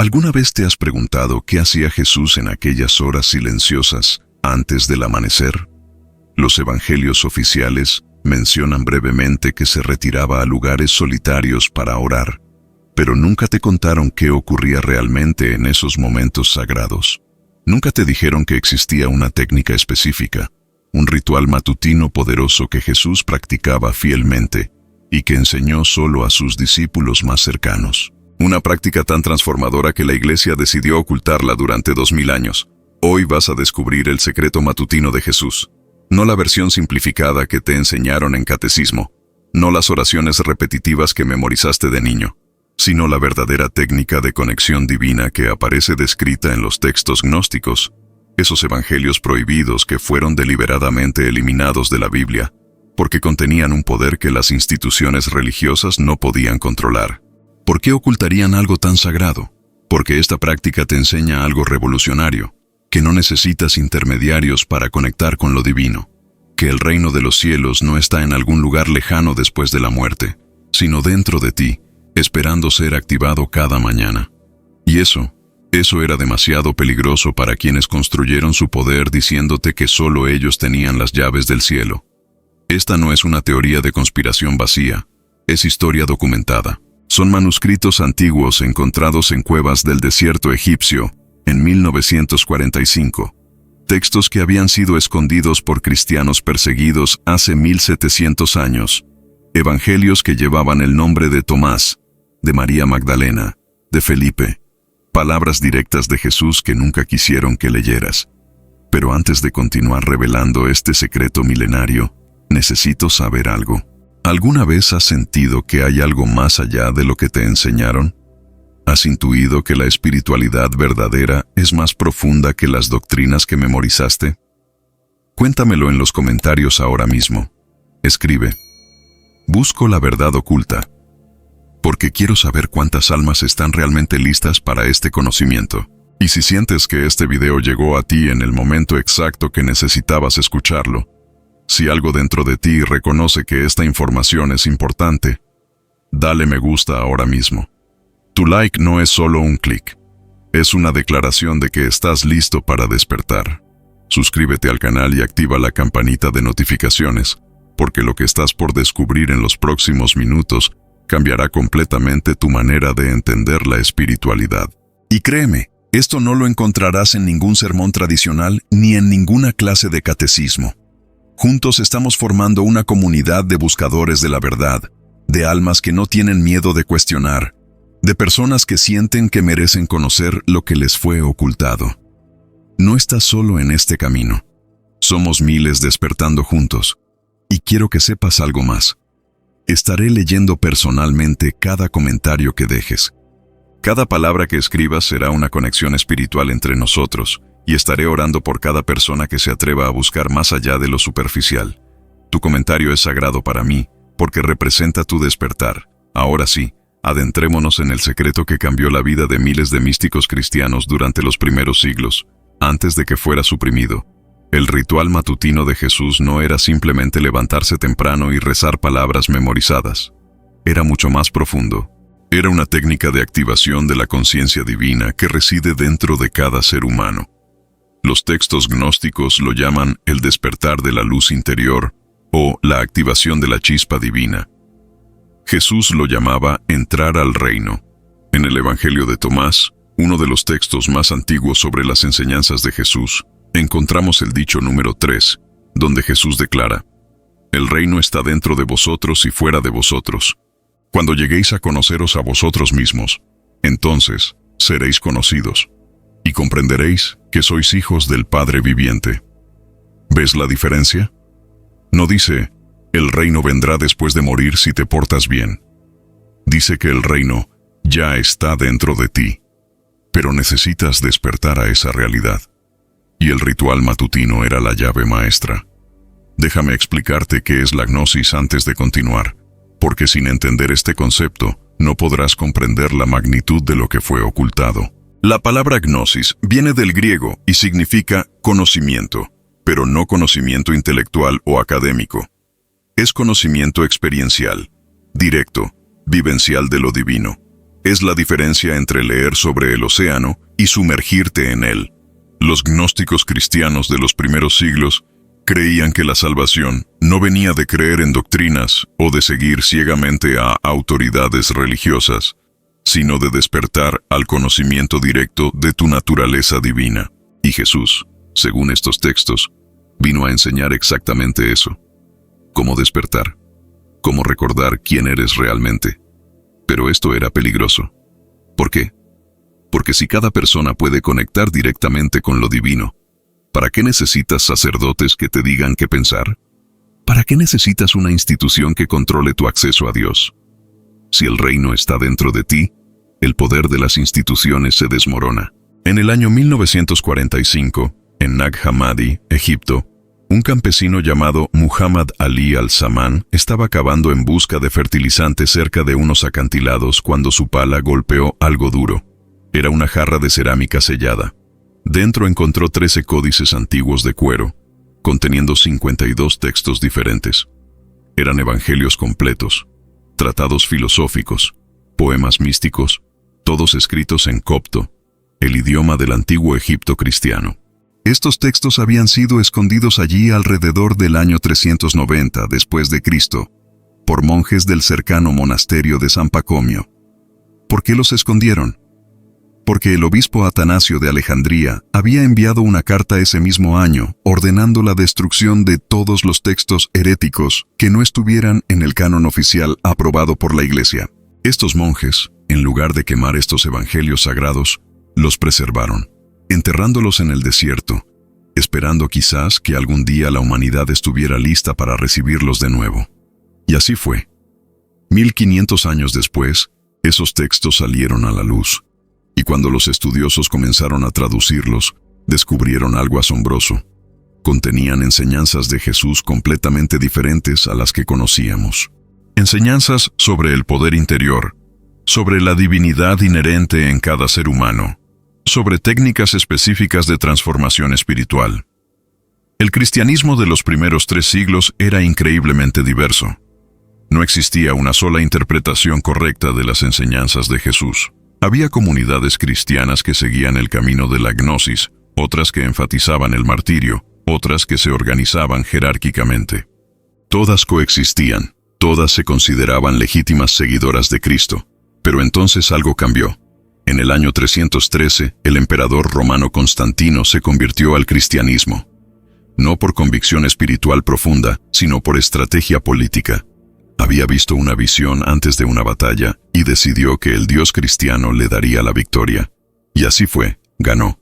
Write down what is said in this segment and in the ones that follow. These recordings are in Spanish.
¿Alguna vez te has preguntado qué hacía Jesús en aquellas horas silenciosas antes del amanecer? Los evangelios oficiales mencionan brevemente que se retiraba a lugares solitarios para orar, pero nunca te contaron qué ocurría realmente en esos momentos sagrados. Nunca te dijeron que existía una técnica específica, un ritual matutino poderoso que Jesús practicaba fielmente y que enseñó solo a sus discípulos más cercanos. Una práctica tan transformadora que la Iglesia decidió ocultarla durante 2000 años. Hoy vas a descubrir el secreto matutino de Jesús. No la versión simplificada que te enseñaron en catecismo, no las oraciones repetitivas que memorizaste de niño, sino la verdadera técnica de conexión divina que aparece descrita en los textos gnósticos, esos evangelios prohibidos que fueron deliberadamente eliminados de la Biblia, porque contenían un poder que las instituciones religiosas no podían controlar. ¿Por qué ocultarían algo tan sagrado? Porque esta práctica te enseña algo revolucionario, que no necesitas intermediarios para conectar con lo divino, que el reino de los cielos no está en algún lugar lejano después de la muerte, sino dentro de ti, esperando ser activado cada mañana. Y eso era demasiado peligroso para quienes construyeron su poder diciéndote que solo ellos tenían las llaves del cielo. Esta no es una teoría de conspiración vacía, es historia documentada. Son manuscritos antiguos encontrados en cuevas del desierto egipcio en 1945, textos que habían sido escondidos por cristianos perseguidos hace 1700 años, evangelios que llevaban el nombre de Tomás, de María Magdalena, de Felipe, palabras directas de Jesús que nunca quisieron que leyeras. Pero antes de continuar revelando este secreto milenario, necesito saber algo. ¿Alguna vez has sentido que hay algo más allá de lo que te enseñaron? ¿Has intuido que la espiritualidad verdadera es más profunda que las doctrinas que memorizaste? Cuéntamelo en los comentarios ahora mismo. Escribe: busco la verdad oculta, porque quiero saber cuántas almas están realmente listas para este conocimiento. Y si sientes que este video llegó a ti en el momento exacto que necesitabas escucharlo, si algo dentro de ti reconoce que esta información es importante, dale me gusta ahora mismo. Tu like no es solo un clic, es una declaración de que estás listo para despertar. Suscríbete al canal y activa la campanita de notificaciones, porque lo que estás por descubrir en los próximos minutos cambiará completamente tu manera de entender la espiritualidad. Y créeme, esto no lo encontrarás en ningún sermón tradicional ni en ninguna clase de catecismo. Juntos estamos formando una comunidad de buscadores de la verdad, de almas que no tienen miedo de cuestionar, de personas que sienten que merecen conocer lo que les fue ocultado. No estás solo en este camino. Somos miles despertando juntos. Y quiero que sepas algo más. Estaré leyendo personalmente cada comentario que dejes. Cada palabra que escribas será una conexión espiritual entre nosotros, y estaré orando por cada persona que se atreva a buscar más allá de lo superficial. Tu comentario es sagrado para mí, porque representa tu despertar. Ahora sí, adentrémonos en el secreto que cambió la vida de miles de místicos cristianos durante los primeros siglos, antes de que fuera suprimido. El ritual matutino de Jesús no era simplemente levantarse temprano y rezar palabras memorizadas. Era mucho más profundo. Era una técnica de activación de la conciencia divina que reside dentro de cada ser humano. Los textos gnósticos lo llaman el despertar de la luz interior o la activación de la chispa divina. Jesús lo llamaba entrar al reino. En el Evangelio de Tomás, uno de los textos más antiguos sobre las enseñanzas de Jesús, encontramos el dicho número 3, donde Jesús declara: el reino está dentro de vosotros y fuera de vosotros. Cuando lleguéis a conoceros a vosotros mismos, entonces seréis conocidos, y comprenderéis que sois hijos del Padre viviente. ¿Ves la diferencia? No dice, el reino vendrá después de morir si te portas bien. Dice que el reino ya está dentro de ti, pero necesitas despertar a esa realidad. Y el ritual matutino era la llave maestra. Déjame explicarte qué es la gnosis antes de continuar, porque sin entender este concepto, no podrás comprender la magnitud de lo que fue ocultado. La palabra gnosis viene del griego y significa conocimiento, pero no conocimiento intelectual o académico. Es conocimiento experiencial, directo, vivencial de lo divino. Es la diferencia entre leer sobre el océano y sumergirte en él. Los gnósticos cristianos de los primeros siglos creían que la salvación no venía de creer en doctrinas o de seguir ciegamente a autoridades religiosas, sino de despertar al conocimiento directo de tu naturaleza divina. Y Jesús, según estos textos, vino a enseñar exactamente eso. Cómo despertar, cómo recordar quién eres realmente. Pero esto era peligroso. ¿Por qué? Porque si cada persona puede conectar directamente con lo divino, ¿para qué necesitas sacerdotes que te digan qué pensar? ¿Para qué necesitas una institución que controle tu acceso a Dios? Si el reino está dentro de ti, el poder de las instituciones se desmorona. En el año 1945, en Nag Hammadi, Egipto, un campesino llamado Muhammad Ali al-Zaman estaba cavando en busca de fertilizante cerca de unos acantilados cuando su pala golpeó algo duro. Era una jarra de cerámica sellada. Dentro encontró 13 códices antiguos de cuero, conteniendo 52 textos diferentes. Eran evangelios completos, tratados filosóficos, poemas místicos, todos escritos en copto, el idioma del antiguo Egipto cristiano. Estos textos habían sido escondidos allí alrededor del año 390 después de Cristo, por monjes del cercano monasterio de San Pacomio. ¿Por qué los escondieron? Porque el obispo Atanasio de Alejandría había enviado una carta ese mismo año ordenando la destrucción de todos los textos heréticos que no estuvieran en el canon oficial aprobado por la Iglesia. Estos monjes, en lugar de quemar estos evangelios sagrados, los preservaron, enterrándolos en el desierto, esperando quizás que algún día la humanidad estuviera lista para recibirlos de nuevo. Y así fue. 1500 años después, esos textos salieron a la luz. Y cuando los estudiosos comenzaron a traducirlos, descubrieron algo asombroso. Contenían enseñanzas de Jesús completamente diferentes a las que conocíamos. Enseñanzas sobre el poder interior, sobre la divinidad inherente en cada ser humano, sobre técnicas específicas de transformación espiritual. El cristianismo de los primeros 3 siglos era increíblemente diverso. No existía una sola interpretación correcta de las enseñanzas de Jesús. Había comunidades cristianas que seguían el camino de la gnosis, otras que enfatizaban el martirio, otras que se organizaban jerárquicamente. Todas coexistían, todas se consideraban legítimas seguidoras de Cristo. Pero entonces algo cambió. En el año 313, el emperador romano Constantino se convirtió al cristianismo. No por convicción espiritual profunda, sino por estrategia política. Había visto una visión antes de una batalla y decidió que el Dios cristiano le daría la victoria. Y así fue, ganó.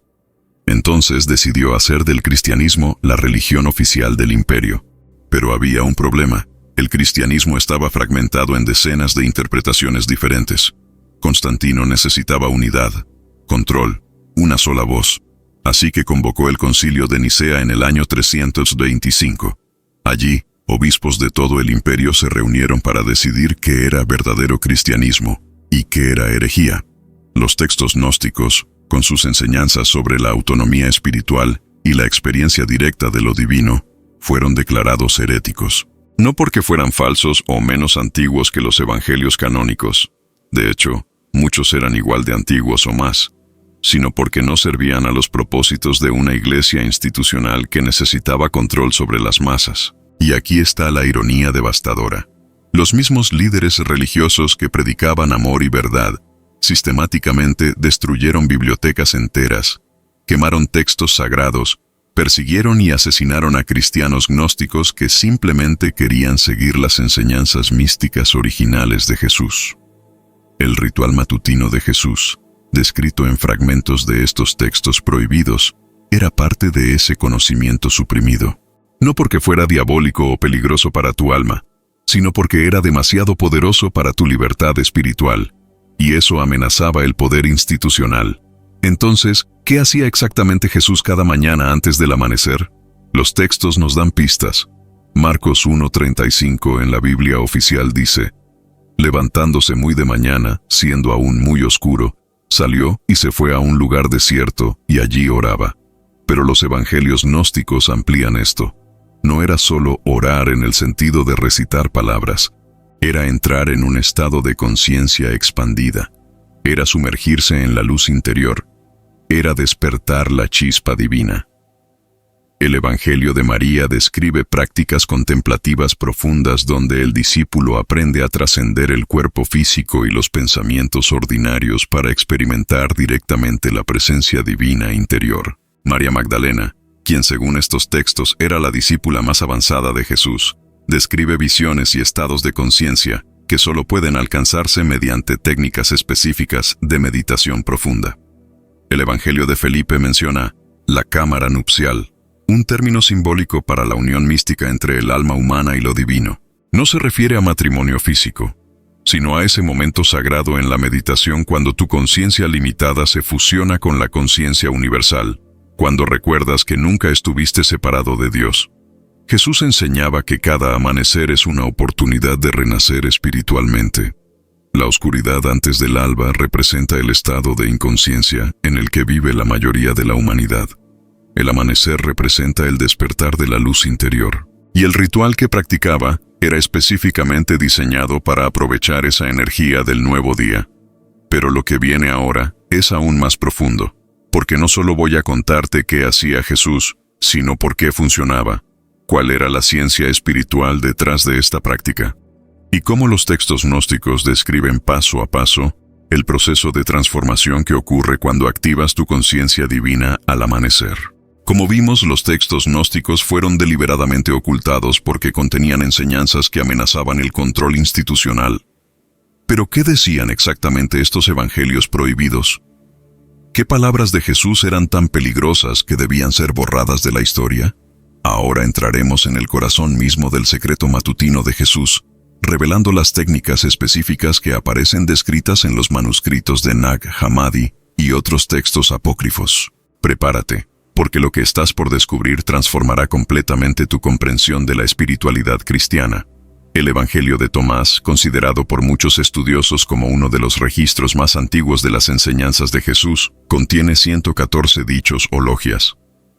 Entonces decidió hacer del cristianismo la religión oficial del imperio. Pero había un problema. El cristianismo estaba fragmentado en decenas de interpretaciones diferentes. Constantino necesitaba unidad, control, una sola voz. Así que convocó el concilio de Nicea en el año 325. Allí, obispos de todo el imperio se reunieron para decidir qué era verdadero cristianismo y qué era herejía. Los textos gnósticos, con sus enseñanzas sobre la autonomía espiritual y la experiencia directa de lo divino, fueron declarados heréticos. No porque fueran falsos o menos antiguos que los evangelios canónicos. De hecho, muchos eran igual de antiguos o más, sino porque no servían a los propósitos de una iglesia institucional que necesitaba control sobre las masas. Y aquí está la ironía devastadora. Los mismos líderes religiosos que predicaban amor y verdad, sistemáticamente destruyeron bibliotecas enteras, quemaron textos sagrados, persiguieron y asesinaron a cristianos gnósticos que simplemente querían seguir las enseñanzas místicas originales de Jesús. El ritual matutino de Jesús, descrito en fragmentos de estos textos prohibidos, era parte de ese conocimiento suprimido. No porque fuera diabólico o peligroso para tu alma, sino porque era demasiado poderoso para tu libertad espiritual, y eso amenazaba el poder institucional. Entonces, ¿qué hacía exactamente Jesús cada mañana antes del amanecer? Los textos nos dan pistas. Marcos 1:35 en la Biblia oficial dice: levantándose muy de mañana, siendo aún muy oscuro, salió y se fue a un lugar desierto y allí oraba. Pero los evangelios gnósticos amplían esto. No era solo orar en el sentido de recitar palabras, era entrar en un estado de conciencia expandida. era sumergirse en la luz interior, era despertar la chispa divina. El Evangelio de María describe prácticas contemplativas profundas donde el discípulo aprende a trascender el cuerpo físico y los pensamientos ordinarios para experimentar directamente la presencia divina interior. María Magdalena, quien según estos textos era la discípula más avanzada de Jesús, describe visiones y estados de conciencia que solo pueden alcanzarse mediante técnicas específicas de meditación profunda. El Evangelio de Felipe menciona la cámara nupcial, un término simbólico para la unión mística entre el alma humana y lo divino. No se refiere a matrimonio físico, sino a ese momento sagrado en la meditación cuando tu conciencia limitada se fusiona con la conciencia universal, cuando recuerdas que nunca estuviste separado de Dios. Jesús enseñaba que cada amanecer es una oportunidad de renacer espiritualmente. La oscuridad antes del alba representa el estado de inconsciencia en el que vive la mayoría de la humanidad. El amanecer representa el despertar de la luz interior. Y el ritual que practicaba era específicamente diseñado para aprovechar esa energía del nuevo día. Pero lo que viene ahora es aún más profundo, porque no solo voy a contarte qué hacía Jesús, sino por qué funcionaba, cuál era la ciencia espiritual detrás de esta práctica, y cómo los textos gnósticos describen paso a paso el proceso de transformación que ocurre cuando activas tu conciencia divina al amanecer. Como vimos, los textos gnósticos fueron deliberadamente ocultados porque contenían enseñanzas que amenazaban el control institucional. ¿Pero qué decían exactamente estos evangelios prohibidos? ¿Qué palabras de Jesús eran tan peligrosas que debían ser borradas de la historia? Ahora entraremos en el corazón mismo del secreto matutino de Jesús, revelando las técnicas específicas que aparecen descritas en los manuscritos de Nag Hammadi y otros textos apócrifos. Prepárate, porque lo que estás por descubrir transformará completamente tu comprensión de la espiritualidad cristiana. El Evangelio de Tomás, considerado por muchos estudiosos como uno de los registros más antiguos de las enseñanzas de Jesús, contiene 114 dichos o logias.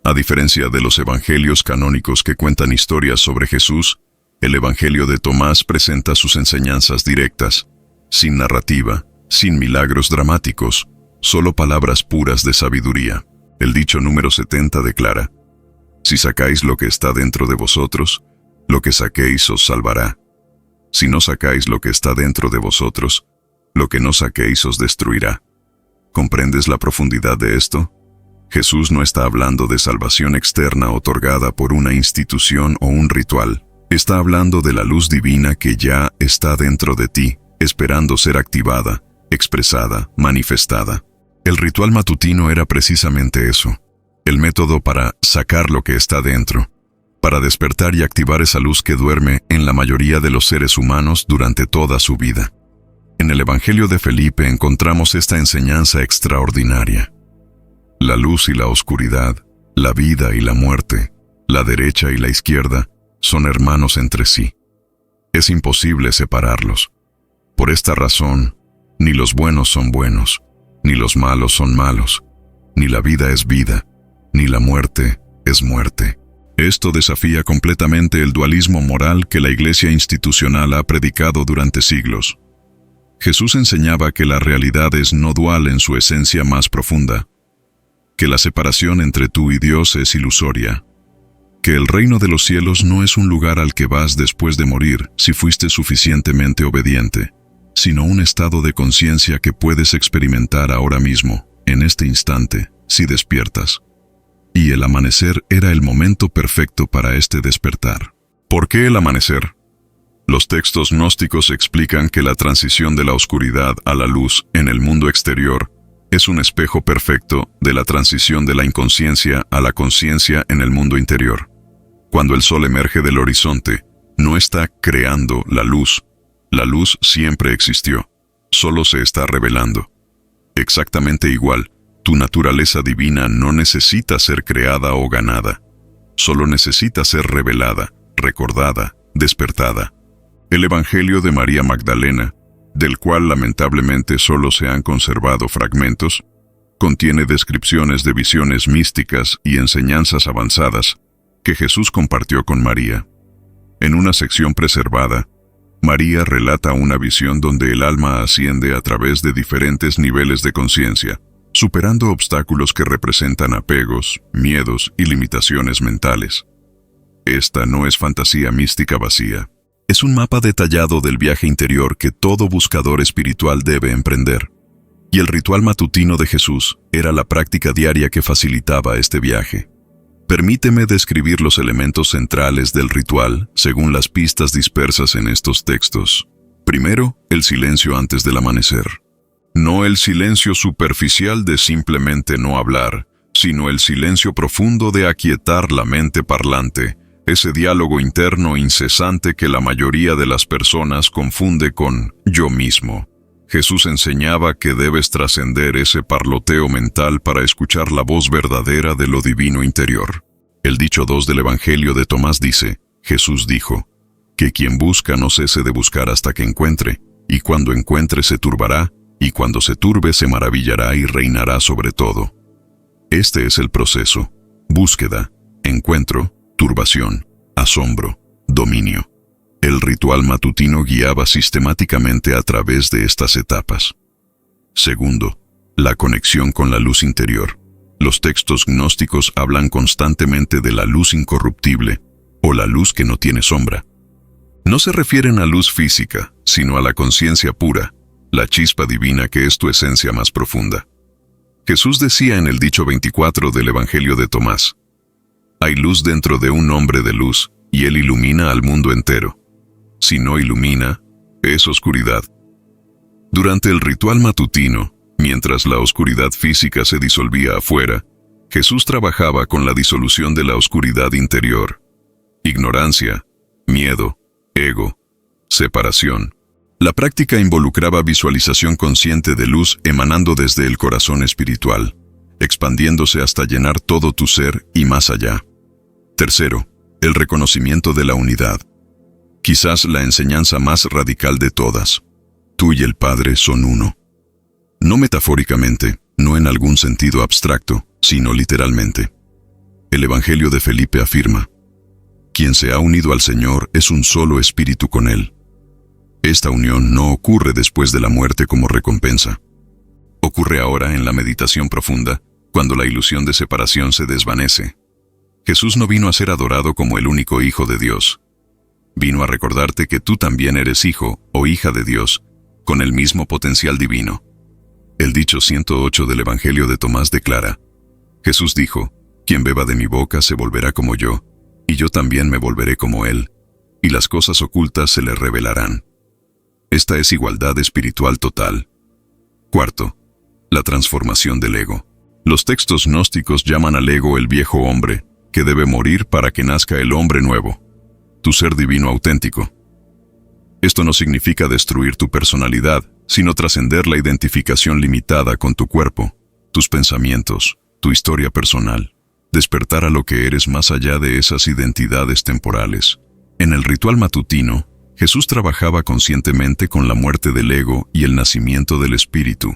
A diferencia de los evangelios canónicos que cuentan historias sobre Jesús, el Evangelio de Tomás presenta sus enseñanzas directas, sin narrativa, sin milagros dramáticos, solo palabras puras de sabiduría. El dicho número 70 declara: si sacáis lo que está dentro de vosotros, lo que saquéis os salvará. Si no sacáis lo que está dentro de vosotros, lo que no saquéis os destruirá. ¿Comprendes la profundidad de esto? Jesús no está hablando de salvación externa otorgada por una institución o un ritual. Está hablando de la luz divina que ya está dentro de ti, esperando ser activada, expresada, manifestada. El ritual matutino era precisamente eso, el método para sacar lo que está dentro, para despertar y activar esa luz que duerme en la mayoría de los seres humanos durante toda su vida. En el Evangelio de Felipe encontramos esta enseñanza extraordinaria. La luz y la oscuridad, la vida y la muerte, la derecha y la izquierda, son hermanos entre sí. Es imposible separarlos. Por esta razón, ni los buenos son buenos, ni los malos son malos, ni la vida es vida, ni la muerte es muerte. Esto desafía completamente el dualismo moral que la Iglesia institucional ha predicado durante siglos. Jesús enseñaba que la realidad es no dual en su esencia más profunda, que la separación entre tú y Dios es ilusoria, que el reino de los cielos no es un lugar al que vas después de morir si fuiste suficientemente obediente, sino un estado de conciencia que puedes experimentar ahora mismo, en este instante, si despiertas. Y el amanecer era el momento perfecto para este despertar. ¿Por qué el amanecer? Los textos gnósticos explican que la transición de la oscuridad a la luz en el mundo exterior es un espejo perfecto de la transición de la inconsciencia a la conciencia en el mundo interior. Cuando el sol emerge del horizonte, no está creando la luz siempre existió, solo se está revelando. Exactamente igual, tu naturaleza divina no necesita ser creada o ganada, solo necesita ser revelada, recordada, despertada. El Evangelio de María Magdalena, del cual lamentablemente solo se han conservado fragmentos, contiene descripciones de visiones místicas y enseñanzas avanzadas que Jesús compartió con María. En una sección preservada, María relata una visión donde el alma asciende a través de diferentes niveles de conciencia, superando obstáculos que representan apegos, miedos y limitaciones mentales. Esta no es fantasía mística vacía. Es un mapa detallado del viaje interior que todo buscador espiritual debe emprender. Y el ritual matutino de Jesús era la práctica diaria que facilitaba este viaje. Permíteme describir los elementos centrales del ritual según las pistas dispersas en estos textos. Primero, el silencio antes del amanecer. No el silencio superficial de simplemente no hablar, sino el silencio profundo de aquietar la mente parlante, ese diálogo interno incesante que la mayoría de las personas confunde con yo mismo. Jesús enseñaba que debes trascender ese parloteo mental para escuchar la voz verdadera de lo divino interior. El dicho 2 del Evangelio de Tomás dice, Jesús dijo, que quien busca no cese de buscar hasta que encuentre, y cuando encuentre se turbará, y cuando se turbe se maravillará y reinará sobre todo. Este es el proceso: búsqueda, encuentro, turbación, asombro, dominio. El ritual matutino guiaba sistemáticamente a través de estas etapas. Segundo, la conexión con la luz interior. Los textos gnósticos hablan constantemente de la luz incorruptible, o la luz que no tiene sombra. No se refieren a luz física, sino a la conciencia pura, la chispa divina que es tu esencia más profunda. Jesús decía en el dicho 24 del Evangelio de Tomás, hay luz dentro de un hombre de luz, y él ilumina al mundo entero. Si no ilumina, es oscuridad. Durante el ritual matutino, mientras la oscuridad física se disolvía afuera, Jesús trabajaba con la disolución de la oscuridad interior. Ignorancia, miedo, ego, separación. La práctica involucraba visualización consciente de luz emanando desde el corazón espiritual, expandiéndose hasta llenar todo tu ser y más allá. Tercero, el reconocimiento de la unidad. Quizás la enseñanza más radical de todas. Tú y el Padre son uno. No metafóricamente, no en algún sentido abstracto, sino literalmente. El Evangelio de Felipe afirma, quien se ha unido al Señor es un solo espíritu con Él. Esta unión no ocurre después de la muerte como recompensa. Ocurre ahora en la meditación profunda, cuando la ilusión de separación se desvanece. Jesús no vino a ser adorado como el único Hijo de Dios. Vino a recordarte que tú también eres hijo o hija de Dios, con el mismo potencial divino. El dicho 108 del Evangelio de Tomás declara, Jesús dijo, quien beba de mi boca se volverá como yo, y yo también me volveré como él, y las cosas ocultas se le revelarán. Esta es igualdad espiritual total. Cuarto, la transformación del ego. Los textos gnósticos llaman al ego el viejo hombre, que debe morir para que nazca el hombre nuevo, tu ser divino auténtico. Esto no significa destruir tu personalidad, sino trascender la identificación limitada con tu cuerpo, tus pensamientos, tu historia personal, despertar a lo que eres más allá de esas identidades temporales. En el ritual matutino, Jesús trabajaba conscientemente con la muerte del ego y el nacimiento del espíritu.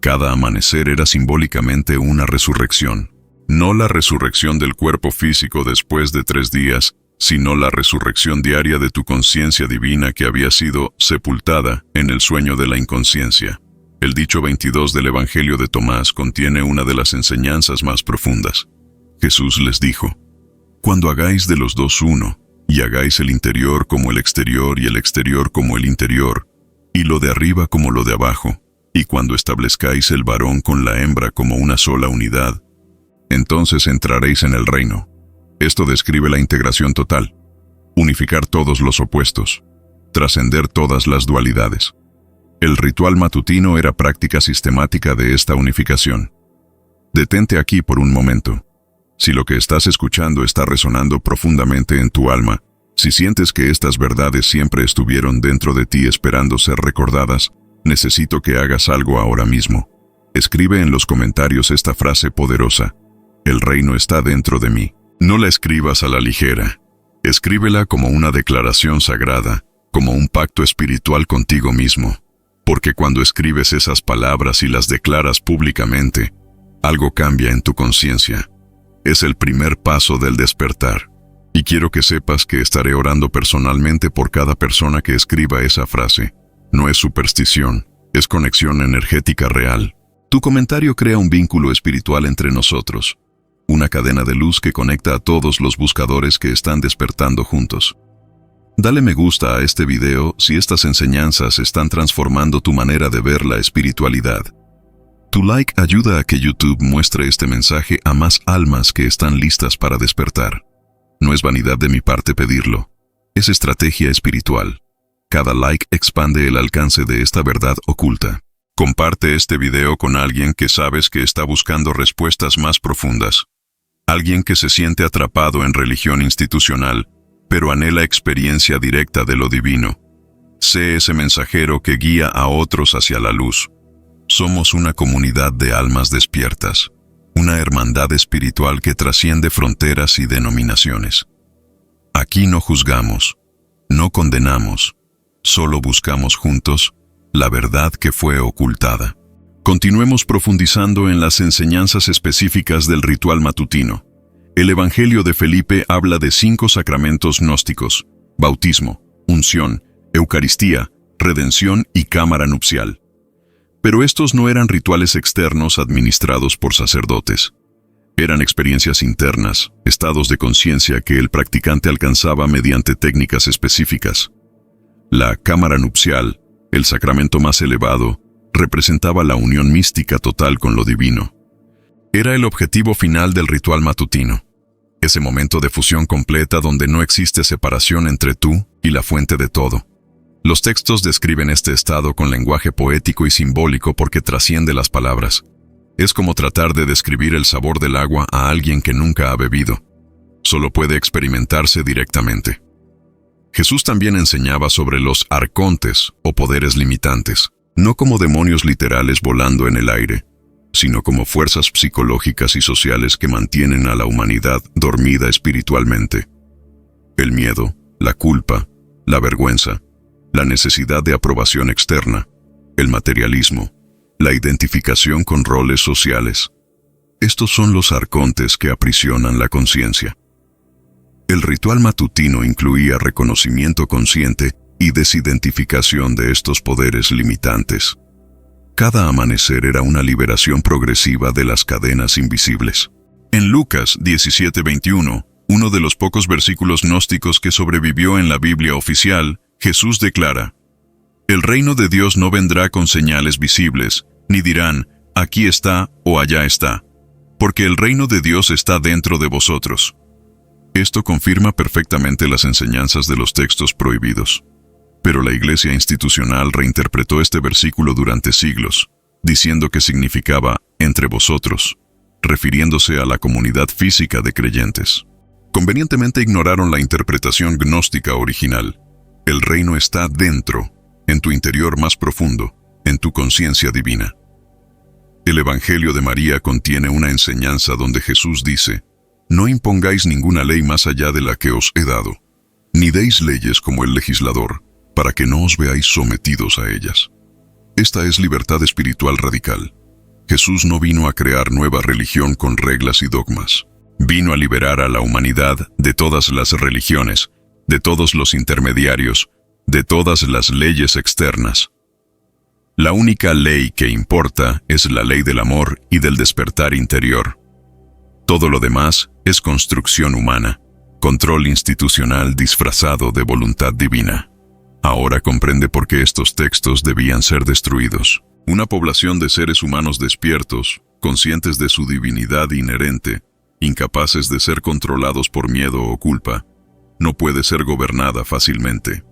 Cada amanecer era simbólicamente una resurrección. No la resurrección del cuerpo físico después de 3 días, sino la resurrección diaria de tu conciencia divina que había sido sepultada en el sueño de la inconsciencia. El dicho 22 del Evangelio de Tomás contiene una de las enseñanzas más profundas. Jesús les dijo, cuando hagáis de los dos uno, y hagáis el interior como el exterior y el exterior como el interior, y lo de arriba como lo de abajo, y cuando establezcáis el varón con la hembra como una sola unidad, entonces entraréis en el reino. Esto describe la integración total, unificar todos los opuestos, trascender todas las dualidades. El ritual matutino era práctica sistemática de esta unificación. Detente aquí por un momento. Si lo que estás escuchando está resonando profundamente en tu alma, si sientes que estas verdades siempre estuvieron dentro de ti esperando ser recordadas, necesito que hagas algo ahora mismo. Escribe en los comentarios esta frase poderosa: el reino está dentro de mí. No la escribas a la ligera. Escríbela como una declaración sagrada, como un pacto espiritual contigo mismo. Porque cuando escribes esas palabras y las declaras públicamente, algo cambia en tu conciencia. Es el primer paso del despertar. Y quiero que sepas que estaré orando personalmente por cada persona que escriba esa frase. No es superstición, es conexión energética real. Tu comentario crea un vínculo espiritual entre nosotros, una cadena de luz que conecta a todos los buscadores que están despertando juntos. Dale me gusta a este video si estas enseñanzas están transformando tu manera de ver la espiritualidad. Tu like ayuda a que YouTube muestre este mensaje a más almas que están listas para despertar. No es vanidad de mi parte pedirlo, es estrategia espiritual. Cada like expande el alcance de esta verdad oculta. Comparte este video con alguien que sabes que está buscando respuestas más profundas. Alguien que se siente atrapado en religión institucional, pero anhela experiencia directa de lo divino. Sé ese mensajero que guía a otros hacia la luz. Somos una comunidad de almas despiertas, una hermandad espiritual que trasciende fronteras y denominaciones. Aquí no juzgamos, no condenamos, solo buscamos juntos la verdad que fue ocultada. Continuemos profundizando en las enseñanzas específicas del ritual matutino. El Evangelio de Felipe habla de 5 sacramentos gnósticos: bautismo, unción, Eucaristía, redención y cámara nupcial. Pero estos no eran rituales externos administrados por sacerdotes. Eran experiencias internas, estados de conciencia que el practicante alcanzaba mediante técnicas específicas. La cámara nupcial, el sacramento más elevado, representaba la unión mística total con lo divino. Era el objetivo final del ritual matutino, ese momento de fusión completa donde no existe separación entre tú y la fuente de todo. Los textos describen este estado con lenguaje poético y simbólico porque trasciende las palabras. Es como tratar de describir el sabor del agua a alguien que nunca ha bebido. Solo puede experimentarse directamente. Jesús también enseñaba sobre los arcontes o poderes limitantes, no como demonios literales volando en el aire, sino como fuerzas psicológicas y sociales que mantienen a la humanidad dormida espiritualmente. El miedo, la culpa, la vergüenza, la necesidad de aprobación externa, el materialismo, la identificación con roles sociales. Estos son los arcontes que aprisionan la conciencia. El ritual matutino incluía reconocimiento consciente y desidentificación de estos poderes limitantes. Cada amanecer era una liberación progresiva de las cadenas invisibles. En Lucas 17:21, uno de los pocos versículos gnósticos que sobrevivió en la Biblia oficial, Jesús declara: «El reino de Dios no vendrá con señales visibles, ni dirán, aquí está o allá está, porque el reino de Dios está dentro de vosotros». Esto confirma perfectamente las enseñanzas de los textos prohibidos. Pero la Iglesia institucional reinterpretó este versículo durante siglos, diciendo que significaba «entre vosotros», refiriéndose a la comunidad física de creyentes. Convenientemente ignoraron la interpretación gnóstica original. El reino está dentro, en tu interior más profundo, en tu conciencia divina. El Evangelio de María contiene una enseñanza donde Jesús dice: «No impongáis ninguna ley más allá de la que os he dado, ni deis leyes como el legislador, para que no os veáis sometidos a ellas». Esta es libertad espiritual radical. Jesús no vino a crear nueva religión con reglas y dogmas. Vino a liberar a la humanidad de todas las religiones, de todos los intermediarios, de todas las leyes externas. La única ley que importa es la ley del amor y del despertar interior. Todo lo demás es construcción humana, control institucional disfrazado de voluntad divina. Ahora comprende por qué estos textos debían ser destruidos. Una población de seres humanos despiertos, conscientes de su divinidad inherente, incapaces de ser controlados por miedo o culpa, no puede ser gobernada fácilmente.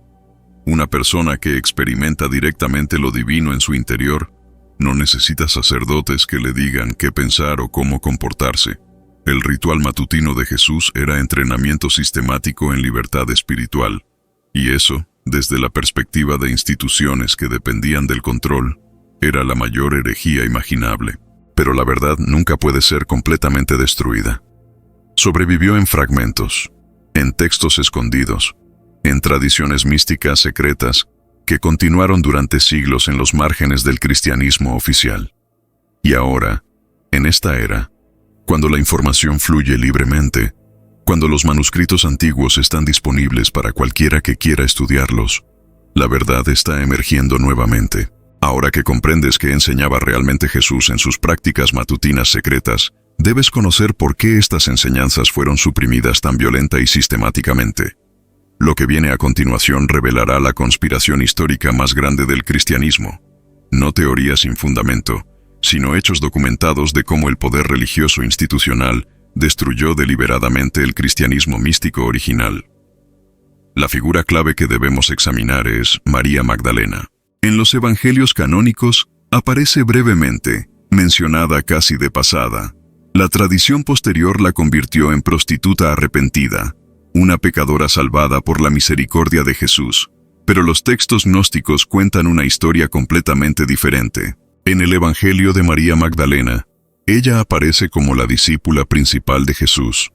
Una persona que experimenta directamente lo divino en su interior no necesita sacerdotes que le digan qué pensar o cómo comportarse. El ritual matutino de Jesús era entrenamiento sistemático en libertad espiritual, y eso, desde la perspectiva de instituciones que dependían del control, era la mayor herejía imaginable. Pero la verdad nunca puede ser completamente destruida. Sobrevivió en fragmentos, en textos escondidos, en tradiciones místicas secretas que continuaron durante siglos en los márgenes del cristianismo oficial. Y ahora, en esta era, cuando la información fluye libremente, Cuando los manuscritos antiguos están disponibles para cualquiera que quiera estudiarlos, la verdad está emergiendo nuevamente. Ahora que comprendes qué enseñaba realmente Jesús en sus prácticas matutinas secretas, debes conocer por qué estas enseñanzas fueron suprimidas tan violenta y sistemáticamente. Lo que viene a continuación revelará la conspiración histórica más grande del cristianismo. No teorías sin fundamento, sino hechos documentados de cómo el poder religioso institucional destruyó deliberadamente el cristianismo místico original. La figura clave que debemos examinar es María Magdalena. En los evangelios canónicos aparece brevemente, mencionada casi de pasada. La tradición posterior la convirtió en prostituta arrepentida, una pecadora salvada por la misericordia de Jesús. Pero los textos gnósticos cuentan una historia completamente diferente. En el Evangelio de María Magdalena, ella aparece como la discípula principal de Jesús,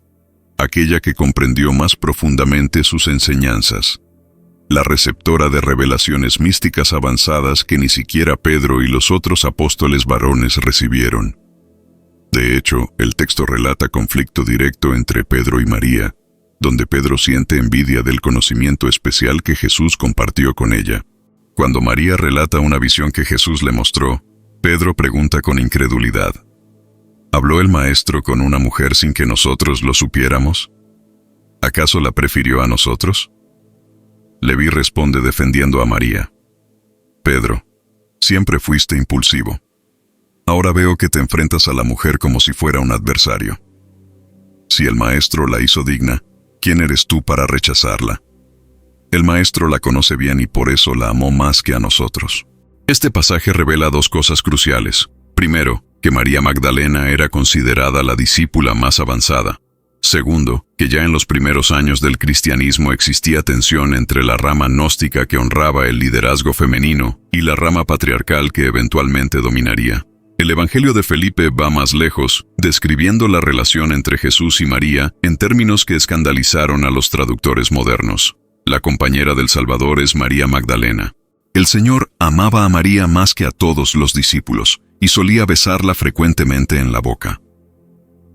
aquella que comprendió más profundamente sus enseñanzas, la receptora de revelaciones místicas avanzadas que ni siquiera Pedro y los otros apóstoles varones recibieron. De hecho, el texto relata conflicto directo entre Pedro y María, donde Pedro siente envidia del conocimiento especial que Jesús compartió con ella. Cuando María relata una visión que Jesús le mostró, Pedro pregunta con incredulidad: ¿habló el Maestro con una mujer sin que nosotros lo supiéramos? ¿Acaso la prefirió a nosotros? Leví responde defendiendo a María: Pedro, siempre fuiste impulsivo. Ahora veo que te enfrentas a la mujer como si fuera un adversario. Si el Maestro la hizo digna, ¿quién eres tú para rechazarla? El Maestro la conoce bien y por eso la amó más que a nosotros. Este pasaje revela dos cosas cruciales. Primero, que María Magdalena era considerada la discípula más avanzada. Segundo, que ya en los primeros años del cristianismo existía tensión entre la rama gnóstica que honraba el liderazgo femenino y la rama patriarcal que eventualmente dominaría. El Evangelio de Felipe va más lejos, describiendo la relación entre Jesús y María en términos que escandalizaron a los traductores modernos. La compañera del Salvador es María Magdalena. El Señor amaba a María más que a todos los discípulos y solía besarla frecuentemente en la boca.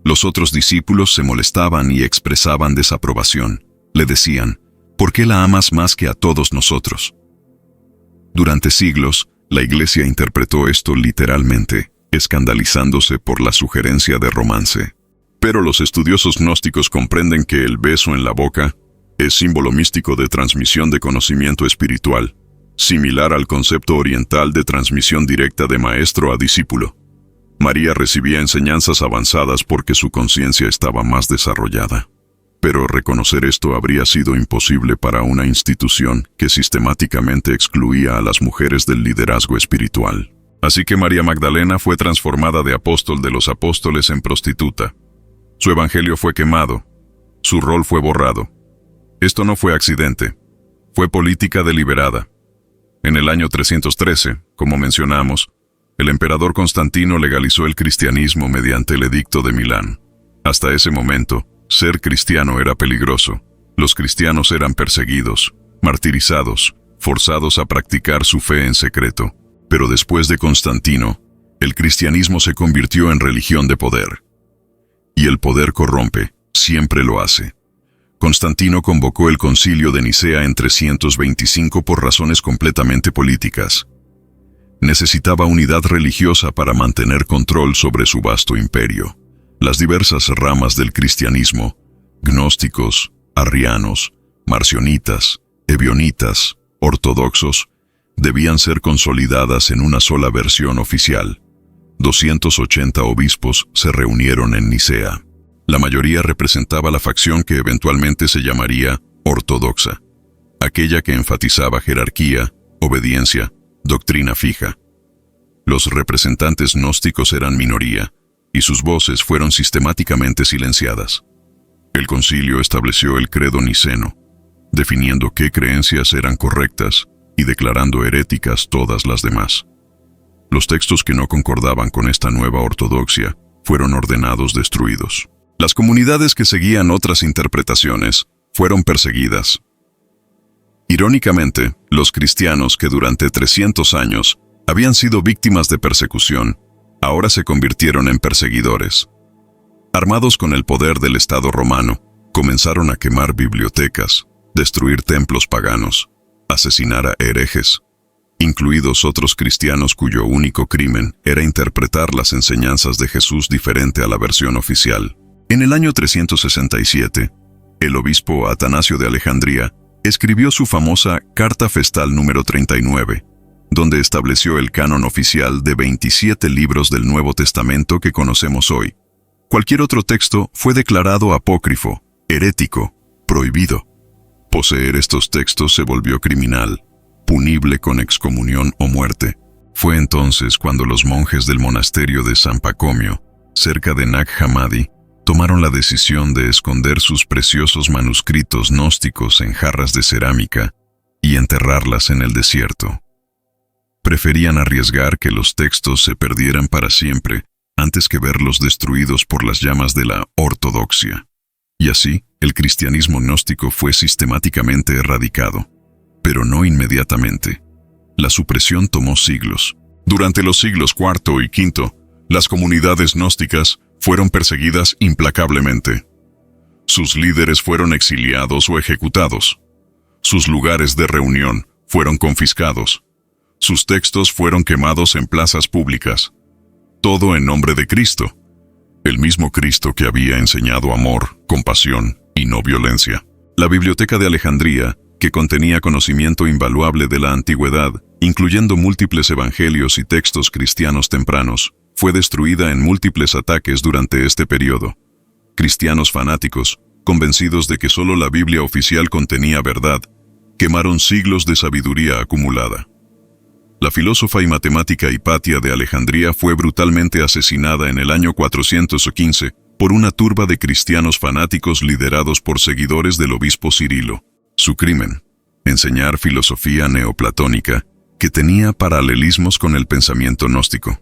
Los otros discípulos se molestaban y expresaban desaprobación. Le decían: ¿por qué la amas más que a todos nosotros? Durante siglos, la Iglesia interpretó esto literalmente, escandalizándose por la sugerencia de romance. Pero los estudiosos gnósticos comprenden que el beso en la boca es símbolo místico de transmisión de conocimiento espiritual, similar al concepto oriental de transmisión directa de maestro a discípulo. María recibía enseñanzas avanzadas porque su conciencia estaba más desarrollada. Pero reconocer esto habría sido imposible para una institución que sistemáticamente excluía a las mujeres del liderazgo espiritual. Así que María Magdalena fue transformada de apóstol de los apóstoles en prostituta. Su evangelio fue quemado. Su rol fue borrado. Esto no fue accidente. Fue política deliberada. En el año 313, como mencionamos, el emperador Constantino legalizó el cristianismo mediante el Edicto de Milán. Hasta ese momento, ser cristiano era peligroso. Los cristianos eran perseguidos, martirizados, forzados a practicar su fe en secreto. Pero después de Constantino, el cristianismo se convirtió en religión de poder. Y el poder corrompe, siempre lo hace. Constantino convocó el Concilio de Nicea en 325 por razones completamente políticas. Necesitaba unidad religiosa para mantener control sobre su vasto imperio. Las diversas ramas del cristianismo, gnósticos, arrianos, marcionitas, ebionitas, ortodoxos, debían ser consolidadas en una sola versión oficial. 280 obispos se reunieron en Nicea. La mayoría representaba la facción que eventualmente se llamaría ortodoxa, aquella que enfatizaba jerarquía, obediencia, doctrina fija. Los representantes gnósticos eran minoría, y sus voces fueron sistemáticamente silenciadas. El concilio estableció el credo niceno, definiendo qué creencias eran correctas y declarando heréticas todas las demás. Los textos que no concordaban con esta nueva ortodoxia fueron ordenados destruidos. Las comunidades que seguían otras interpretaciones fueron perseguidas. Irónicamente, los cristianos que durante 300 años habían sido víctimas de persecución, ahora se convirtieron en perseguidores. Armados con el poder del Estado romano, Comenzaron a quemar bibliotecas, destruir templos paganos, asesinar a herejes, incluidos otros cristianos cuyo único crimen era interpretar las enseñanzas de Jesús diferente a la versión oficial. En el año 367, el obispo Atanasio de Alejandría escribió su famosa Carta Festal número 39, donde estableció el canon oficial de 27 libros del Nuevo Testamento que conocemos hoy. Cualquier otro texto fue declarado apócrifo, herético, prohibido. Poseer estos textos se volvió criminal, punible con excomunión o muerte. Fue entonces cuando los monjes del monasterio de San Pacomio, cerca de Nag Hammadi, tomaron la decisión de esconder sus preciosos manuscritos gnósticos en jarras de cerámica y enterrarlas en el desierto. Preferían arriesgar que los textos se perdieran para siempre antes que verlos destruidos por las llamas de la ortodoxia. Y así, el cristianismo gnóstico fue sistemáticamente erradicado, pero no inmediatamente. La supresión tomó siglos. Durante los siglos IV y V, las comunidades gnósticas fueron perseguidas implacablemente. Sus líderes fueron exiliados o ejecutados. Sus lugares de reunión fueron confiscados. Sus textos fueron quemados en plazas públicas. Todo en nombre de Cristo, el mismo Cristo que había enseñado amor, compasión y no violencia. La Biblioteca de Alejandría, que contenía conocimiento invaluable de la antigüedad, incluyendo múltiples evangelios y textos cristianos tempranos, fue destruida en múltiples ataques durante este periodo. Cristianos fanáticos, convencidos de que solo la Biblia oficial contenía verdad, quemaron siglos de sabiduría acumulada. La filósofa y matemática Hipatia de Alejandría fue brutalmente asesinada en el año 415 por una turba de cristianos fanáticos liderados por seguidores del obispo Cirilo. Su crimen: enseñar filosofía neoplatónica que tenía paralelismos con el pensamiento gnóstico.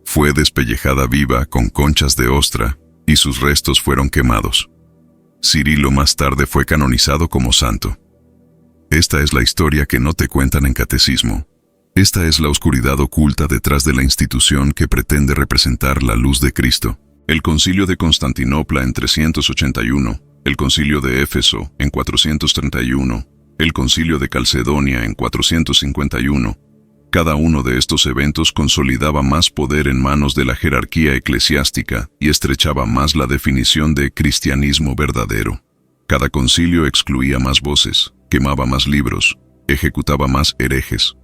Fue despellejada viva con conchas de ostra y sus restos fueron quemados. Cirilo más tarde fue canonizado como santo. Esta es la historia que no te cuentan en catecismo. Esta es la oscuridad oculta detrás de la institución que pretende representar la luz de Cristo. El Concilio de Constantinopla en 381, el Concilio de Éfeso en 431, el Concilio de Calcedonia en 451. Cada uno de estos eventos consolidaba más poder en manos de la jerarquía eclesiástica y estrechaba más la definición de cristianismo verdadero. Cada concilio excluía más voces, quemaba más libros, ejecutaba más herejes.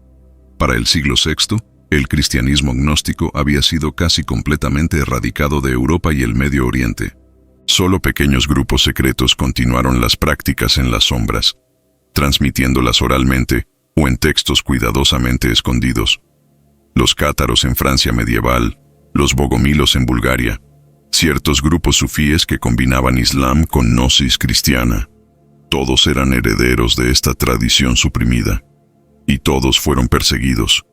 Para el siglo VI, el cristianismo gnóstico había sido casi completamente erradicado de Europa y el Medio Oriente. Solo pequeños grupos secretos continuaron las prácticas en las sombras, transmitiéndolas oralmente o en textos cuidadosamente escondidos. Los cátaros en Francia medieval, los bogomilos en Bulgaria, ciertos grupos sufíes que combinaban Islam con gnosis cristiana. Todos eran herederos de esta tradición suprimida, y todos fueron perseguidos.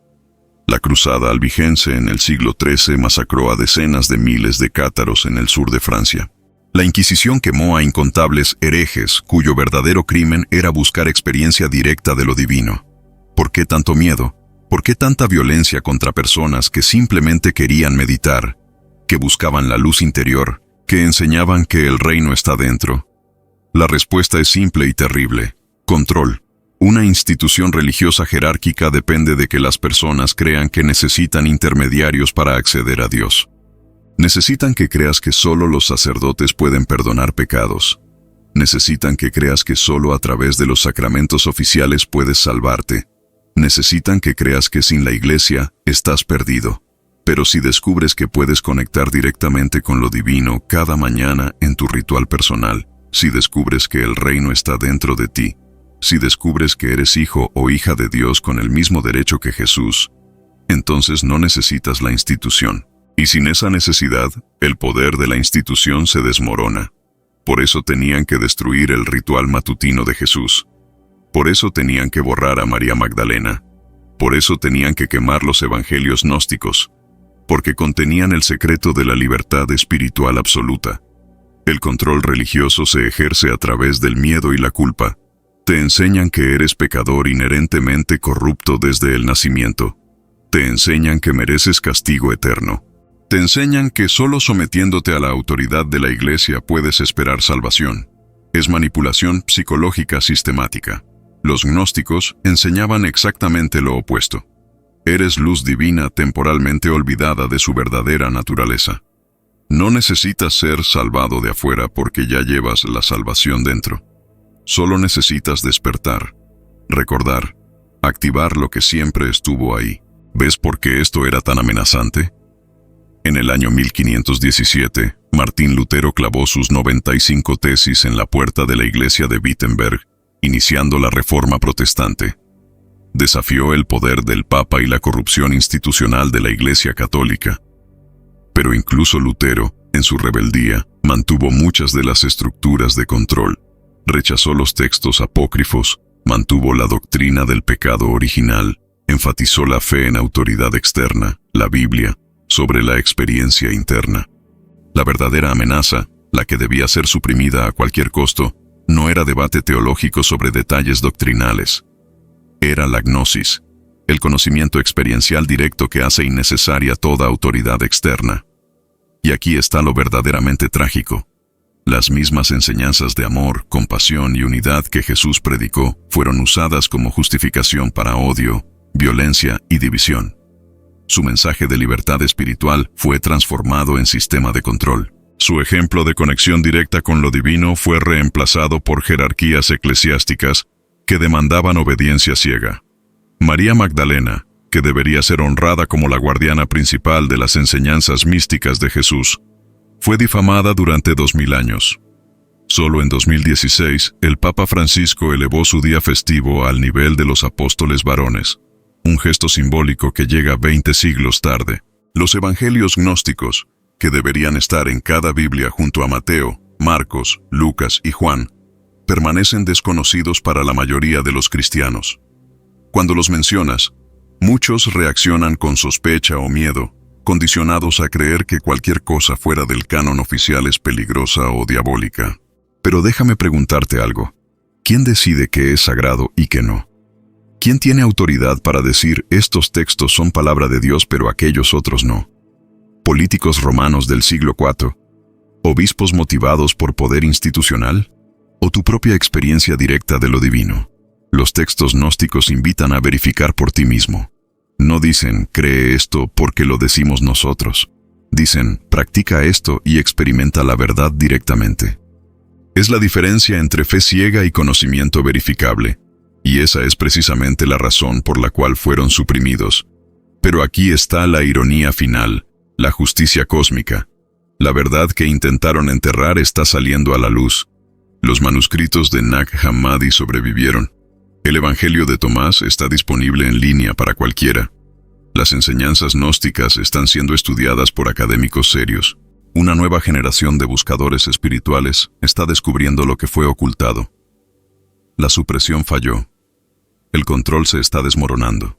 La cruzada albigense en el siglo XIII masacró a decenas de miles de cátaros en el sur de Francia. La Inquisición quemó a incontables herejes cuyo verdadero crimen era buscar experiencia directa de lo divino. ¿Por qué tanto miedo? ¿Por qué tanta violencia contra personas que simplemente querían meditar, que buscaban la luz interior, que enseñaban que el reino está dentro? La respuesta es simple y terrible: control. Una institución religiosa jerárquica depende de que las personas crean que necesitan intermediarios para acceder a Dios. Necesitan que creas que solo los sacerdotes pueden perdonar pecados. Necesitan que creas que solo a través de los sacramentos oficiales puedes salvarte. Necesitan que creas que sin la iglesia estás perdido. Pero si descubres que puedes conectar directamente con lo divino cada mañana en tu ritual personal, si descubres que el reino está dentro de ti, si descubres que eres hijo o hija de Dios con el mismo derecho que Jesús, entonces no necesitas la institución. Y sin esa necesidad, el poder de la institución se desmorona. Por eso tenían que destruir el ritual matutino de Jesús. Por eso tenían que borrar a María Magdalena. Por eso tenían que quemar los evangelios gnósticos, porque contenían el secreto de la libertad espiritual absoluta. El control religioso se ejerce a través del miedo y la culpa. Te enseñan que eres pecador inherentemente corrupto desde el nacimiento. Te enseñan que mereces castigo eterno. Te enseñan que solo sometiéndote a la autoridad de la iglesia puedes esperar salvación. Es manipulación psicológica sistemática. Los gnósticos enseñaban exactamente lo opuesto. Eres luz divina temporalmente olvidada de su verdadera naturaleza. No necesitas ser salvado de afuera porque ya llevas la salvación dentro. Solo necesitas despertar, recordar, activar lo que siempre estuvo ahí. ¿Ves por qué esto era tan amenazante? En el año 1517, Martín Lutero clavó sus 95 tesis en la puerta de la iglesia de Wittenberg, iniciando la Reforma Protestante. Desafió el poder del Papa y la corrupción institucional de la Iglesia Católica. Pero incluso Lutero, en su rebeldía, mantuvo muchas de las estructuras de control, rechazó los textos apócrifos, mantuvo la doctrina del pecado original, enfatizó la fe en autoridad externa, la Biblia, sobre la experiencia interna. La verdadera amenaza, la que debía ser suprimida a cualquier costo, no era debate teológico sobre detalles doctrinales. Era la gnosis, el conocimiento experiencial directo que hace innecesaria toda autoridad externa. Y aquí está lo verdaderamente trágico. Las mismas enseñanzas de amor, compasión y unidad que Jesús predicó fueron usadas como justificación para odio, violencia y división. Su mensaje de libertad espiritual fue transformado en sistema de control. Su ejemplo de conexión directa con lo divino fue reemplazado por jerarquías eclesiásticas que demandaban obediencia ciega. María Magdalena, que debería ser honrada como la guardiana principal de las enseñanzas místicas de Jesús, fue difamada durante 2000 años. Solo en 2016, el Papa Francisco elevó su día festivo al nivel de los apóstoles varones, un gesto simbólico que llega 20 siglos tarde. Los evangelios gnósticos, que deberían estar en cada Biblia junto a Mateo, Marcos, Lucas y Juan, permanecen desconocidos para la mayoría de los cristianos. Cuando los mencionas, muchos reaccionan con sospecha o miedo, condicionados a creer que cualquier cosa fuera del canon oficial es peligrosa o diabólica. Pero déjame preguntarte algo. ¿Quién decide qué es sagrado y qué no? ¿Quién tiene autoridad para decir estos textos son palabra de Dios pero aquellos otros no? ¿Políticos romanos del siglo IV? ¿Obispos motivados por poder institucional? ¿O tu propia experiencia directa de lo divino? Los textos gnósticos invitan a verificar por ti mismo. No dicen, cree esto porque lo decimos nosotros. Dicen, practica esto y experimenta la verdad directamente. Es la diferencia entre fe ciega y conocimiento verificable, y esa es precisamente la razón por la cual fueron suprimidos. Pero aquí está la ironía final, la justicia cósmica. La verdad que intentaron enterrar está saliendo a la luz. Los manuscritos de Nag Hammadi sobrevivieron. El Evangelio de Tomás está disponible en línea para cualquiera. Las enseñanzas gnósticas están siendo estudiadas por académicos serios. Una nueva generación de buscadores espirituales está descubriendo lo que fue ocultado. La supresión falló. El control se está desmoronando.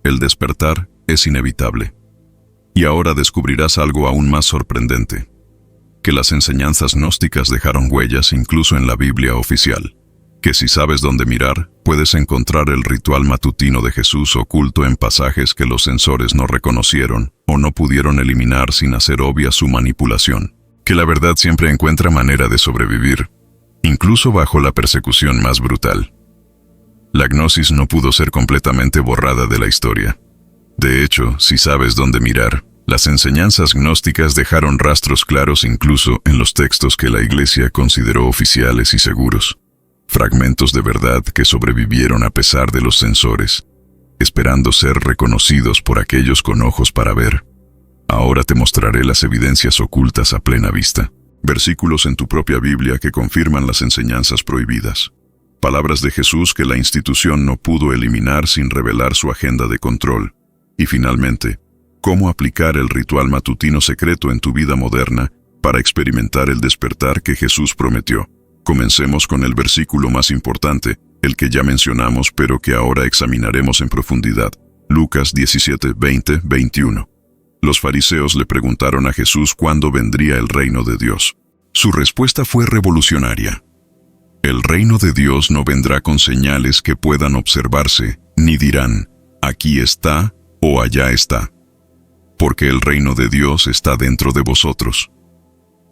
El despertar es inevitable. Y ahora descubrirás algo aún más sorprendente. Que las enseñanzas gnósticas dejaron huellas incluso en la Biblia oficial. Que si sabes dónde mirar, puedes encontrar el ritual matutino de Jesús oculto en pasajes que los censores no reconocieron o no pudieron eliminar sin hacer obvia su manipulación. Que la verdad siempre encuentra manera de sobrevivir, incluso bajo la persecución más brutal. La gnosis no pudo ser completamente borrada de la historia. De hecho, si sabes dónde mirar, las enseñanzas gnósticas dejaron rastros claros incluso en los textos que la Iglesia consideró oficiales y seguros. Fragmentos de verdad que sobrevivieron a pesar de los censores, esperando ser reconocidos por aquellos con ojos para ver. Ahora te mostraré las evidencias ocultas a plena vista. Versículos en tu propia Biblia que confirman las enseñanzas prohibidas. Palabras de Jesús que la institución no pudo eliminar sin revelar su agenda de control. Y finalmente, cómo aplicar el ritual matutino secreto en tu vida moderna para experimentar el despertar que Jesús prometió. Comencemos con el versículo más importante, el que ya mencionamos pero que ahora examinaremos en profundidad. Lucas 17, 20, 21. Los fariseos le preguntaron a Jesús cuándo vendría el reino de Dios. Su respuesta fue revolucionaria. El reino de Dios no vendrá con señales que puedan observarse, ni dirán, aquí está o allá está. Porque el reino de Dios está dentro de vosotros.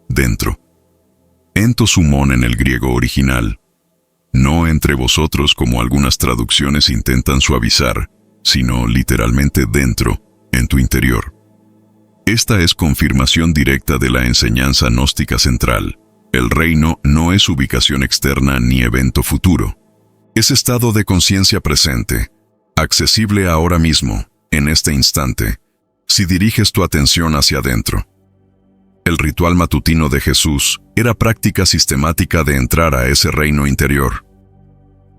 Dentro. Entosumón en el griego original. No entre vosotros como algunas traducciones intentan suavizar, sino literalmente dentro, en tu interior. Esta es confirmación directa de la enseñanza gnóstica central. El reino no es ubicación externa ni evento futuro. Es estado de conciencia presente, accesible ahora mismo, en este instante, si diriges tu atención hacia adentro. El ritual matutino de Jesús era práctica sistemática de entrar a ese reino interior.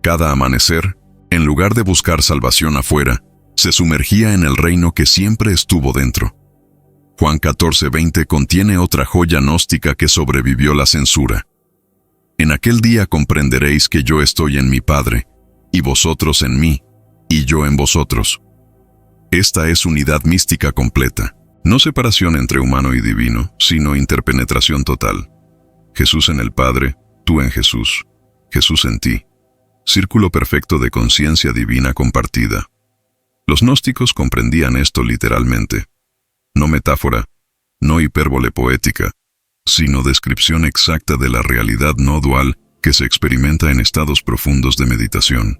Cada amanecer, en lugar de buscar salvación afuera, se sumergía en el reino que siempre estuvo dentro. Juan 14:20 contiene otra joya gnóstica que sobrevivió la censura. En aquel día comprenderéis que yo estoy en mi Padre, y vosotros en mí, y yo en vosotros. Esta es unidad mística completa, no separación entre humano y divino, sino interpenetración total. Jesús en el Padre, tú en Jesús, Jesús en ti. Círculo perfecto de conciencia divina compartida. Los gnósticos comprendían esto literalmente. No metáfora, no hipérbole poética, sino descripción exacta de la realidad no dual que se experimenta en estados profundos de meditación.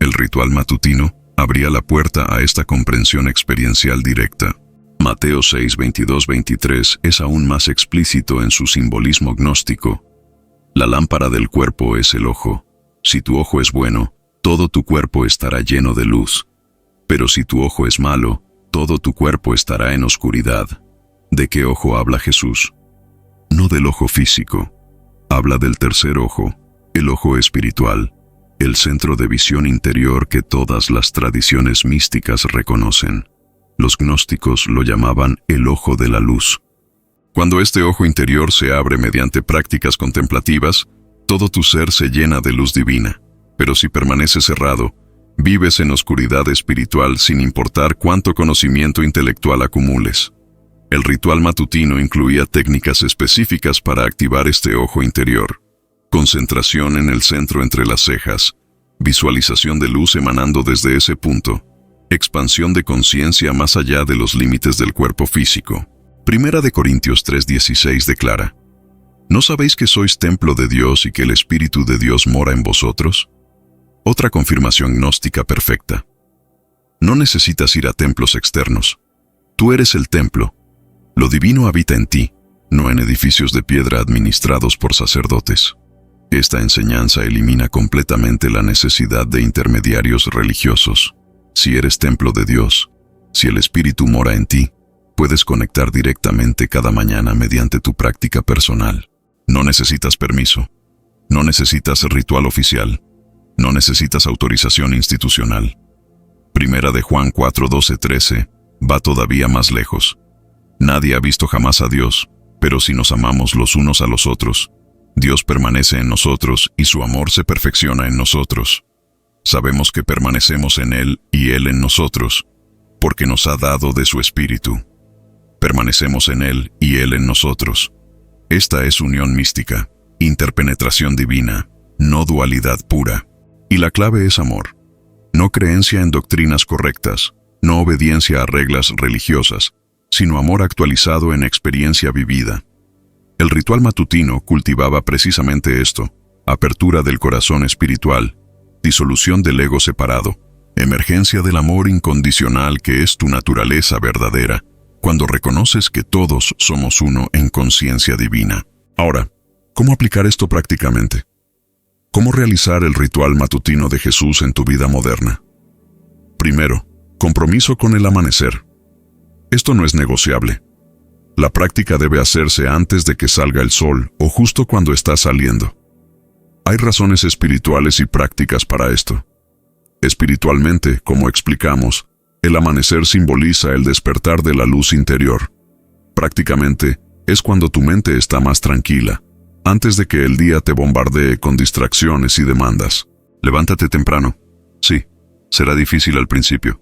El ritual matutino abría la puerta a esta comprensión experiencial directa. Mateo 6:22-23 es aún más explícito en su simbolismo gnóstico. La lámpara del cuerpo es el ojo. Si tu ojo es bueno, todo tu cuerpo estará lleno de luz. Pero si tu ojo es malo, todo tu cuerpo estará en oscuridad. ¿De qué ojo habla Jesús? No del ojo físico. Habla del tercer ojo, el ojo espiritual, el centro de visión interior que todas las tradiciones místicas reconocen. Los gnósticos lo llamaban el ojo de la luz. Cuando este ojo interior se abre mediante prácticas contemplativas, todo tu ser se llena de luz divina. Pero si permanece cerrado, vives en oscuridad espiritual sin importar cuánto conocimiento intelectual acumules. El ritual matutino incluía técnicas específicas para activar este ojo interior. Concentración en el centro entre las cejas, visualización de luz emanando desde ese punto, expansión de conciencia más allá de los límites del cuerpo físico. Primera de Corintios 3:16 declara: ¿No sabéis que sois templo de Dios y que el Espíritu de Dios mora en vosotros? Otra confirmación gnóstica perfecta. No necesitas ir a templos externos. Tú eres el templo. Lo divino habita en ti, no en edificios de piedra administrados por sacerdotes. Esta enseñanza elimina completamente la necesidad de intermediarios religiosos. Si eres templo de Dios, si el Espíritu mora en ti, puedes conectar directamente cada mañana mediante tu práctica personal. No necesitas permiso. No necesitas ritual oficial. No necesitas autorización institucional. Primera de Juan 4:12-13 va todavía más lejos. Nadie ha visto jamás a Dios, pero si nos amamos los unos a los otros, Dios permanece en nosotros y su amor se perfecciona en nosotros. Sabemos que permanecemos en Él y Él en nosotros, porque nos ha dado de su Espíritu. Permanecemos en Él y Él en nosotros. Esta es unión mística, interpenetración divina, no dualidad pura. Y la clave es amor. No creencia en doctrinas correctas, no obediencia a reglas religiosas, sino amor actualizado en experiencia vivida. El ritual matutino cultivaba precisamente esto: apertura del corazón espiritual, disolución del ego separado, emergencia del amor incondicional que es tu naturaleza verdadera, cuando reconoces que todos somos uno en conciencia divina. Ahora, ¿cómo aplicar esto prácticamente? ¿Cómo realizar el ritual matutino de Jesús en tu vida moderna? Primero, compromiso con el amanecer. Esto no es negociable. La práctica debe hacerse antes de que salga el sol o justo cuando está saliendo. Hay razones espirituales y prácticas para esto. Espiritualmente, como explicamos, el amanecer simboliza el despertar de la luz interior. Prácticamente, es cuando tu mente está más tranquila, antes de que el día te bombardee con distracciones y demandas. Levántate temprano. Sí, será difícil al principio.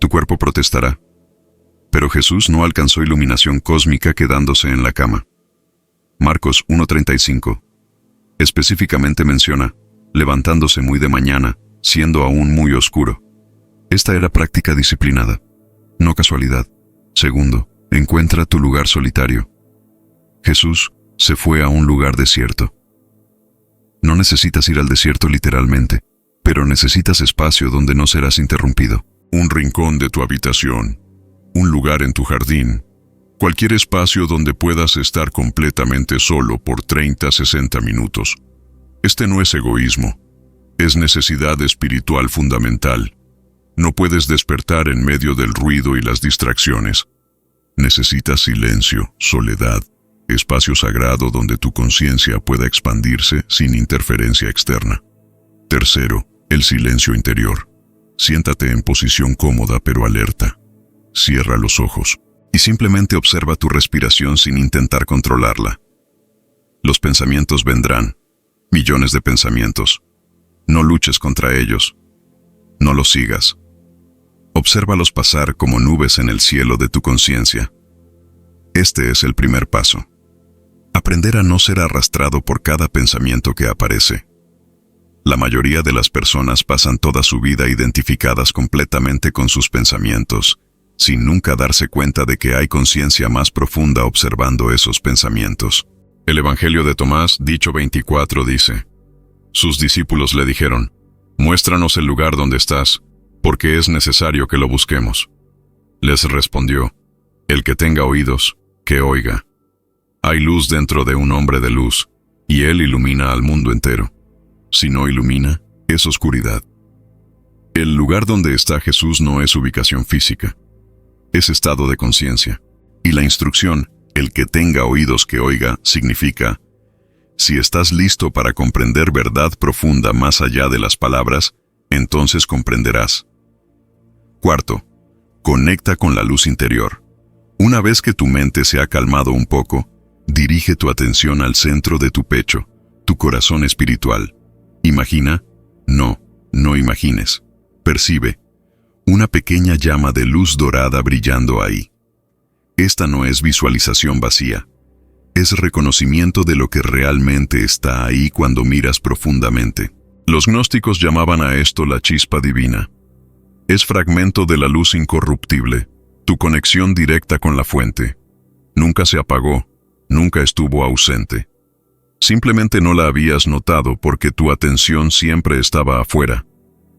Tu cuerpo protestará. Pero Jesús no alcanzó iluminación cósmica quedándose en la cama. Marcos 1:35. Específicamente menciona, levantándose muy de mañana, siendo aún muy oscuro. Esta era práctica disciplinada, no casualidad. Segundo, encuentra tu lugar solitario. Jesús, Se fue a un lugar desierto. No necesitas ir al desierto literalmente, pero necesitas espacio donde no serás interrumpido. Un rincón de tu habitación, un lugar en tu jardín, cualquier espacio donde puedas estar completamente solo por 30-60 minutos. Este no es egoísmo, es necesidad espiritual fundamental. No puedes despertar en medio del ruido y las distracciones. Necesitas silencio, soledad, espacio sagrado donde tu conciencia pueda expandirse sin interferencia externa. Tercero, el silencio interior. Siéntate en posición cómoda pero alerta. Cierra los ojos y simplemente observa tu respiración sin intentar controlarla. Los pensamientos vendrán, millones de pensamientos. No luches contra ellos. No los sigas. Obsérvalos pasar como nubes en el cielo de tu conciencia. Este es el primer paso. Aprender a no ser arrastrado por cada pensamiento que aparece. La mayoría de las personas pasan toda su vida identificadas completamente con sus pensamientos, sin nunca darse cuenta de que hay conciencia más profunda observando esos pensamientos. El Evangelio de Tomás, dicho 24, dice: sus discípulos le dijeron: muéstranos el lugar donde estás, porque es necesario que lo busquemos. Les respondió: el que tenga oídos, que oiga. Hay luz dentro de un hombre de luz, y él ilumina al mundo entero. Si no ilumina, es oscuridad. El lugar donde está Jesús no es ubicación física, es estado de conciencia. Y la instrucción, el que tenga oídos que oiga, significa: si estás listo para comprender verdad profunda más allá de las palabras, entonces comprenderás. Cuarto, conecta con la luz interior. Una vez que tu mente se ha calmado un poco, dirige tu atención al centro de tu pecho, tu corazón espiritual. Imagina, no imagines, percibe una pequeña llama de luz dorada brillando ahí. Esta no es visualización vacía, es reconocimiento de lo que realmente está ahí cuando miras profundamente. Los gnósticos llamaban a esto la chispa divina. Es fragmento de la luz incorruptible, tu conexión directa con la fuente. Nunca se apagó, nunca estuvo ausente. Simplemente no la habías notado porque tu atención siempre estaba afuera,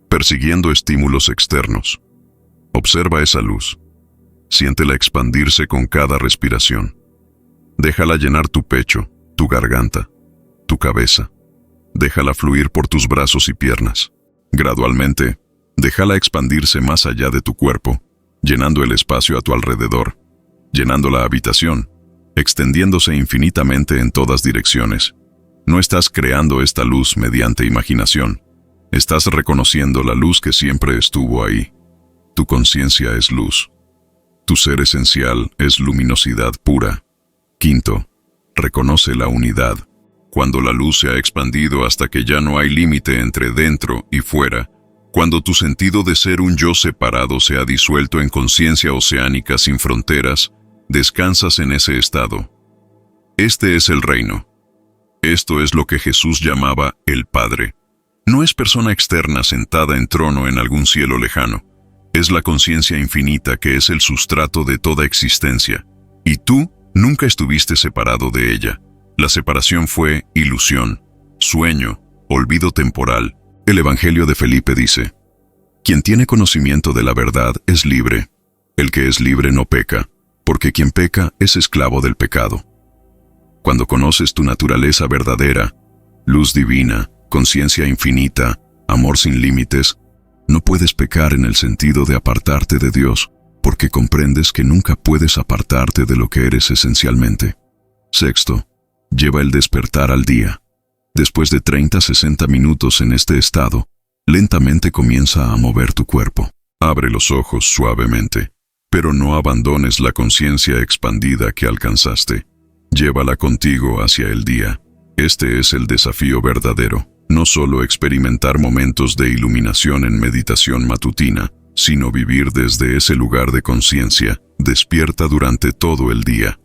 persiguiendo estímulos externos. Observa esa luz. Siéntela expandirse con cada respiración. Déjala llenar tu pecho, tu garganta, tu cabeza. Déjala fluir por tus brazos y piernas. Gradualmente, déjala expandirse más allá de tu cuerpo, llenando el espacio a tu alrededor, llenando la habitación, extendiéndose infinitamente en todas direcciones. No estás creando esta luz mediante imaginación. Estás reconociendo la luz que siempre estuvo ahí. Tu conciencia es luz. Tu ser esencial es luminosidad pura. Quinto, reconoce la unidad. Cuando la luz se ha expandido hasta que ya no hay límite entre dentro y fuera, cuando tu sentido de ser un yo separado se ha disuelto en conciencia oceánica sin fronteras, descansas en ese estado. Este es el reino. Esto es lo que Jesús llamaba el Padre. No es persona externa sentada en trono en algún cielo lejano. Es la conciencia infinita que es el sustrato de toda existencia. Y tú nunca estuviste separado de ella. La separación fue ilusión, sueño, olvido temporal. El Evangelio de Felipe dice: quien tiene conocimiento de la verdad es libre. El que es libre no peca, porque quien peca es esclavo del pecado. Cuando conoces tu naturaleza verdadera, luz divina, conciencia infinita, amor sin límites, no puedes pecar en el sentido de apartarte de Dios, porque comprendes que nunca puedes apartarte de lo que eres esencialmente. Sexto, lleva el despertar al día. Después de 30-60 minutos en este estado, lentamente comienza a mover tu cuerpo. Abre los ojos suavemente, pero no abandones la conciencia expandida que alcanzaste. Llévala contigo hacia el día. Este es el desafío verdadero. No solo experimentar momentos de iluminación en meditación matutina, sino vivir desde ese lugar de conciencia, despierta durante todo el día.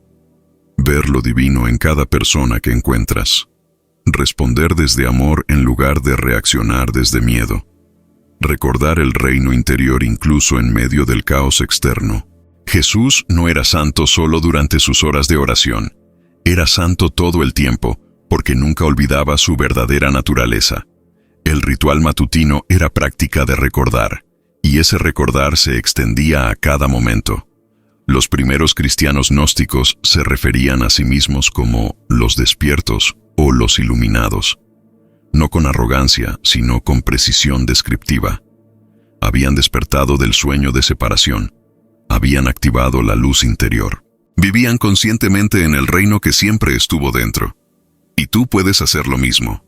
Ver lo divino en cada persona que encuentras. Responder desde amor en lugar de reaccionar desde miedo. Recordar el reino interior incluso en medio del caos externo. Jesús no era santo solo durante sus horas de oración. Era santo todo el tiempo, porque nunca olvidaba su verdadera naturaleza. El ritual matutino era práctica de recordar, y ese recordar se extendía a cada momento. Los primeros cristianos gnósticos se referían a sí mismos como los despiertos o los iluminados. No con arrogancia, sino con precisión descriptiva. Habían despertado del sueño de separación. Habían activado la luz interior. Vivían conscientemente en el reino que siempre estuvo dentro. Y tú puedes hacer lo mismo.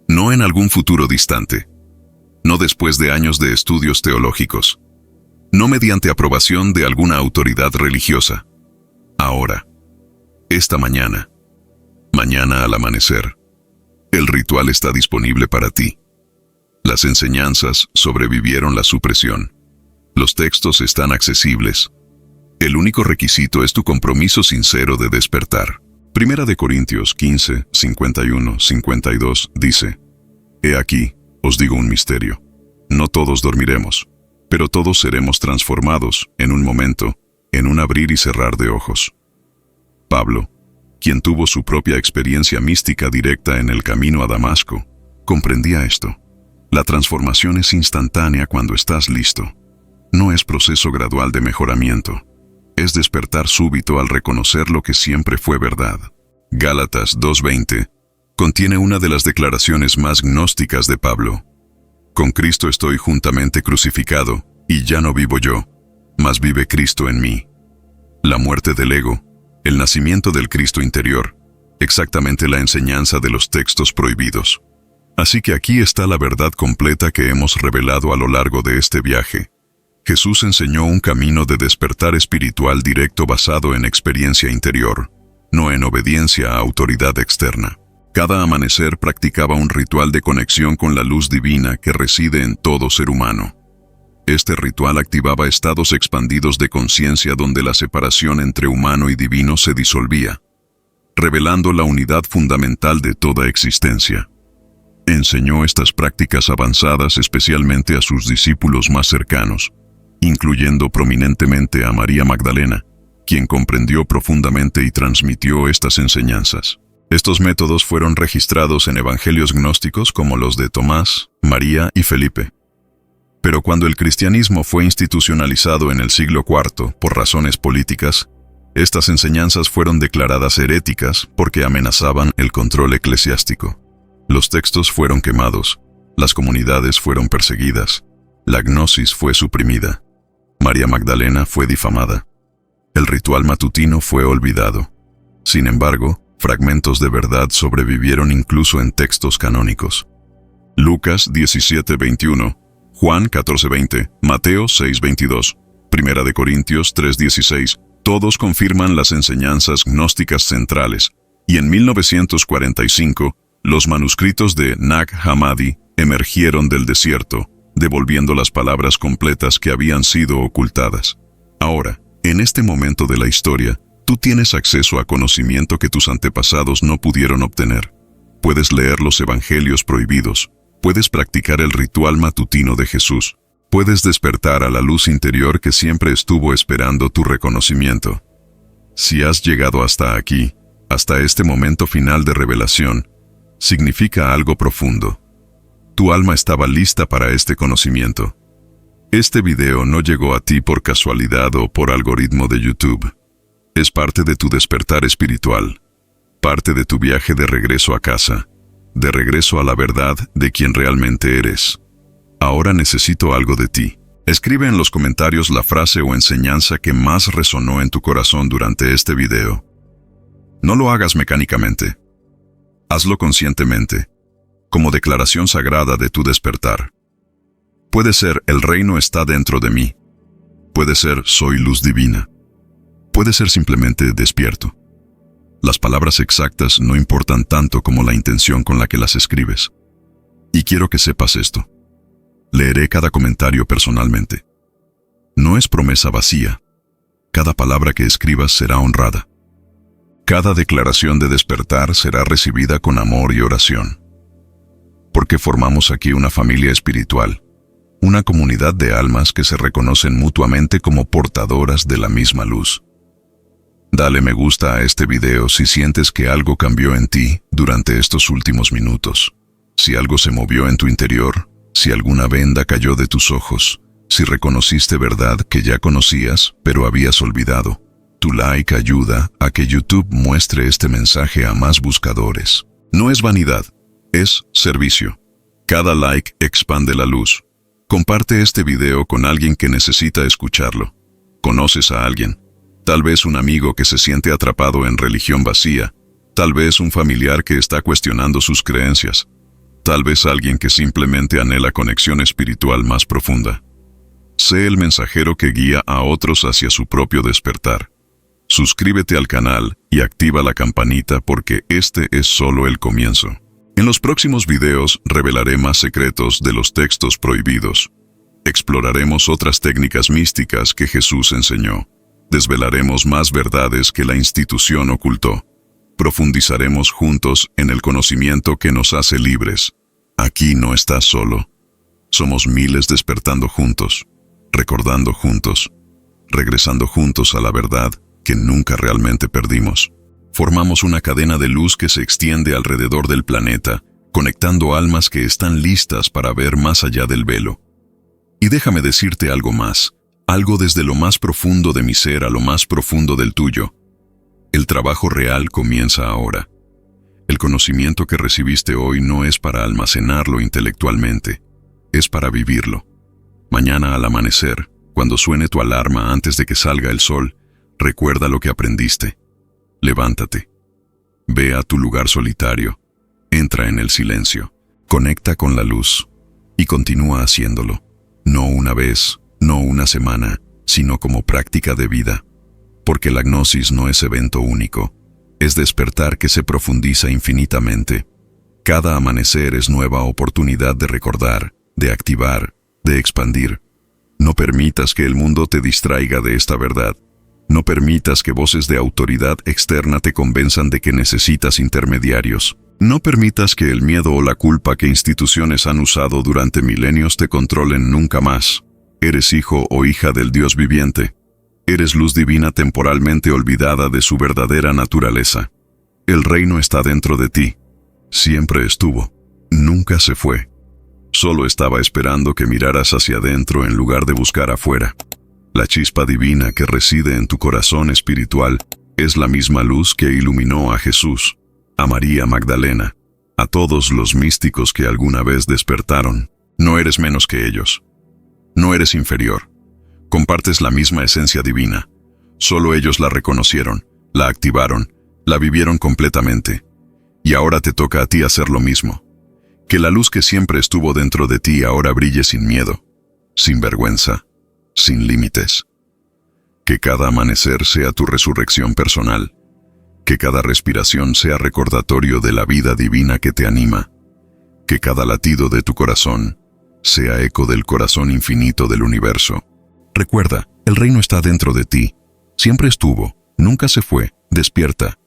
No en algún futuro distante. No después de años de estudios teológicos. No mediante aprobación de alguna autoridad religiosa. Ahora. Esta mañana. Mañana al amanecer. El ritual está disponible para ti. Las enseñanzas sobrevivieron la supresión. Los textos están accesibles. El único requisito es tu compromiso sincero de despertar. Primera de Corintios 15, 51, 52 dice: He aquí, os digo un misterio. No todos dormiremos, pero todos seremos transformados en un momento, en un abrir y cerrar de ojos. Pablo, quien tuvo su propia experiencia mística directa en el camino a Damasco, comprendía esto. La transformación es instantánea cuando estás listo. No es proceso gradual de mejoramiento. Es despertar súbito al reconocer lo que siempre fue verdad. Gálatas 2:20 contiene una de las declaraciones más gnósticas de Pablo. Con Cristo estoy juntamente crucificado, y ya no vivo yo, mas vive Cristo en mí. La muerte del ego, el nacimiento del Cristo interior, exactamente la enseñanza de los textos prohibidos. Así que aquí está la verdad completa que hemos revelado a lo largo de este viaje. Jesús enseñó un camino de despertar espiritual directo basado en experiencia interior, no en obediencia a autoridad externa. Cada amanecer practicaba un ritual de conexión con la luz divina que reside en todo ser humano. Este ritual activaba estados expandidos de conciencia donde la separación entre humano y divino se disolvía, revelando la unidad fundamental de toda existencia. Enseñó estas prácticas avanzadas especialmente a sus discípulos más cercanos, incluyendo prominentemente a María Magdalena, quien comprendió profundamente y transmitió estas enseñanzas. Estos métodos fueron registrados en evangelios gnósticos como los de Tomás, María y Felipe. Pero cuando el cristianismo fue institucionalizado en el siglo IV por razones políticas, estas enseñanzas fueron declaradas heréticas porque amenazaban el control eclesiástico. Los textos fueron quemados, las comunidades fueron perseguidas, la gnosis fue suprimida, María Magdalena fue difamada, el ritual matutino fue olvidado. Sin embargo, fragmentos de verdad sobrevivieron incluso en textos canónicos. Lucas 17:21, Juan 14:20, Mateo 6:22, Primera de Corintios 3:16, todos confirman las enseñanzas gnósticas centrales, y en 1945, los manuscritos de Nag Hammadi emergieron del desierto, devolviendo las palabras completas que habían sido ocultadas. Ahora, en este momento de la historia, tú tienes acceso a conocimiento que tus antepasados no pudieron obtener. Puedes leer los evangelios prohibidos, puedes practicar el ritual matutino de Jesús, puedes despertar a la luz interior que siempre estuvo esperando tu reconocimiento. Si has llegado hasta aquí, hasta este momento final de revelación, significa algo profundo. Tu alma estaba lista para este conocimiento. Este video no llegó a ti por casualidad o por algoritmo de YouTube. Es parte de tu despertar espiritual, parte de tu viaje de regreso a casa, de regreso a la verdad de quien realmente eres. Ahora necesito algo de ti. Escribe en los comentarios la frase o enseñanza que más resonó en tu corazón durante este video. No lo hagas mecánicamente. Hazlo conscientemente, como declaración sagrada de tu despertar. Puede ser el reino está dentro de mí. Puede ser soy luz divina. Puede ser simplemente despierto. Las palabras exactas no importan tanto como la intención con la que las escribes. Y quiero que sepas esto. Leeré cada comentario personalmente. No es promesa vacía. Cada palabra que escribas será honrada. Cada declaración de despertar será recibida con amor y oración. Porque formamos aquí una familia espiritual, una comunidad de almas que se reconocen mutuamente como portadoras de la misma luz. Dale me gusta a este video si sientes que algo cambió en ti durante estos últimos minutos. Si algo se movió en tu interior, si alguna venda cayó de tus ojos, si reconociste verdad que ya conocías pero habías olvidado. Tu like ayuda a que YouTube muestre este mensaje a más buscadores. No es vanidad, es servicio. Cada like expande la luz. Comparte este video con alguien que necesita escucharlo. ¿Conoces a alguien? Tal vez un amigo que se siente atrapado en religión vacía. Tal vez un familiar que está cuestionando sus creencias. Tal vez alguien que simplemente anhela conexión espiritual más profunda. Sé el mensajero que guía a otros hacia su propio despertar. Suscríbete al canal y activa la campanita porque este es solo el comienzo. En los próximos videos revelaré más secretos de los textos prohibidos. Exploraremos otras técnicas místicas que Jesús enseñó. Desvelaremos más verdades que la institución ocultó. Profundizaremos juntos en el conocimiento que nos hace libres. Aquí no estás solo. Somos miles despertando juntos, recordando juntos, regresando juntos a la verdad que nunca realmente perdimos. Formamos una cadena de luz que se extiende alrededor del planeta, conectando almas que están listas para ver más allá del velo. Y déjame decirte algo más, algo desde lo más profundo de mi ser a lo más profundo del tuyo. El trabajo real comienza ahora. El conocimiento que recibiste hoy no es para almacenarlo intelectualmente, es para vivirlo. Mañana al amanecer, cuando suene tu alarma antes de que salga el sol, recuerda lo que aprendiste. Levántate. Ve a tu lugar solitario. Entra en el silencio. Conecta con la luz. Y continúa haciéndolo. No una vez, no una semana, sino como práctica de vida. Porque la gnosis no es evento único. Es despertar que se profundiza infinitamente. Cada amanecer es nueva oportunidad de recordar, de activar, de expandir. No permitas que el mundo te distraiga de esta verdad. No permitas que voces de autoridad externa te convenzan de que necesitas intermediarios. No permitas que el miedo o la culpa que instituciones han usado durante milenios te controlen nunca más. Eres hijo o hija del Dios viviente. Eres luz divina temporalmente olvidada de su verdadera naturaleza. El reino está dentro de ti. Siempre estuvo. Nunca se fue. Solo estaba esperando que miraras hacia adentro en lugar de buscar afuera. La chispa divina que reside en tu corazón espiritual es la misma luz que iluminó a Jesús, a María Magdalena, a todos los místicos que alguna vez despertaron. No eres menos que ellos. No eres inferior. Compartes la misma esencia divina. Solo ellos la reconocieron, la activaron, la vivieron completamente. Y ahora te toca a ti hacer lo mismo. Que la luz que siempre estuvo dentro de ti ahora brille sin miedo, sin vergüenza, sin límites. Que cada amanecer sea tu resurrección personal. Que cada respiración sea recordatorio de la vida divina que te anima. Que cada latido de tu corazón sea eco del corazón infinito del universo. Recuerda, el reino está dentro de ti. Siempre estuvo, nunca se fue. Despierta,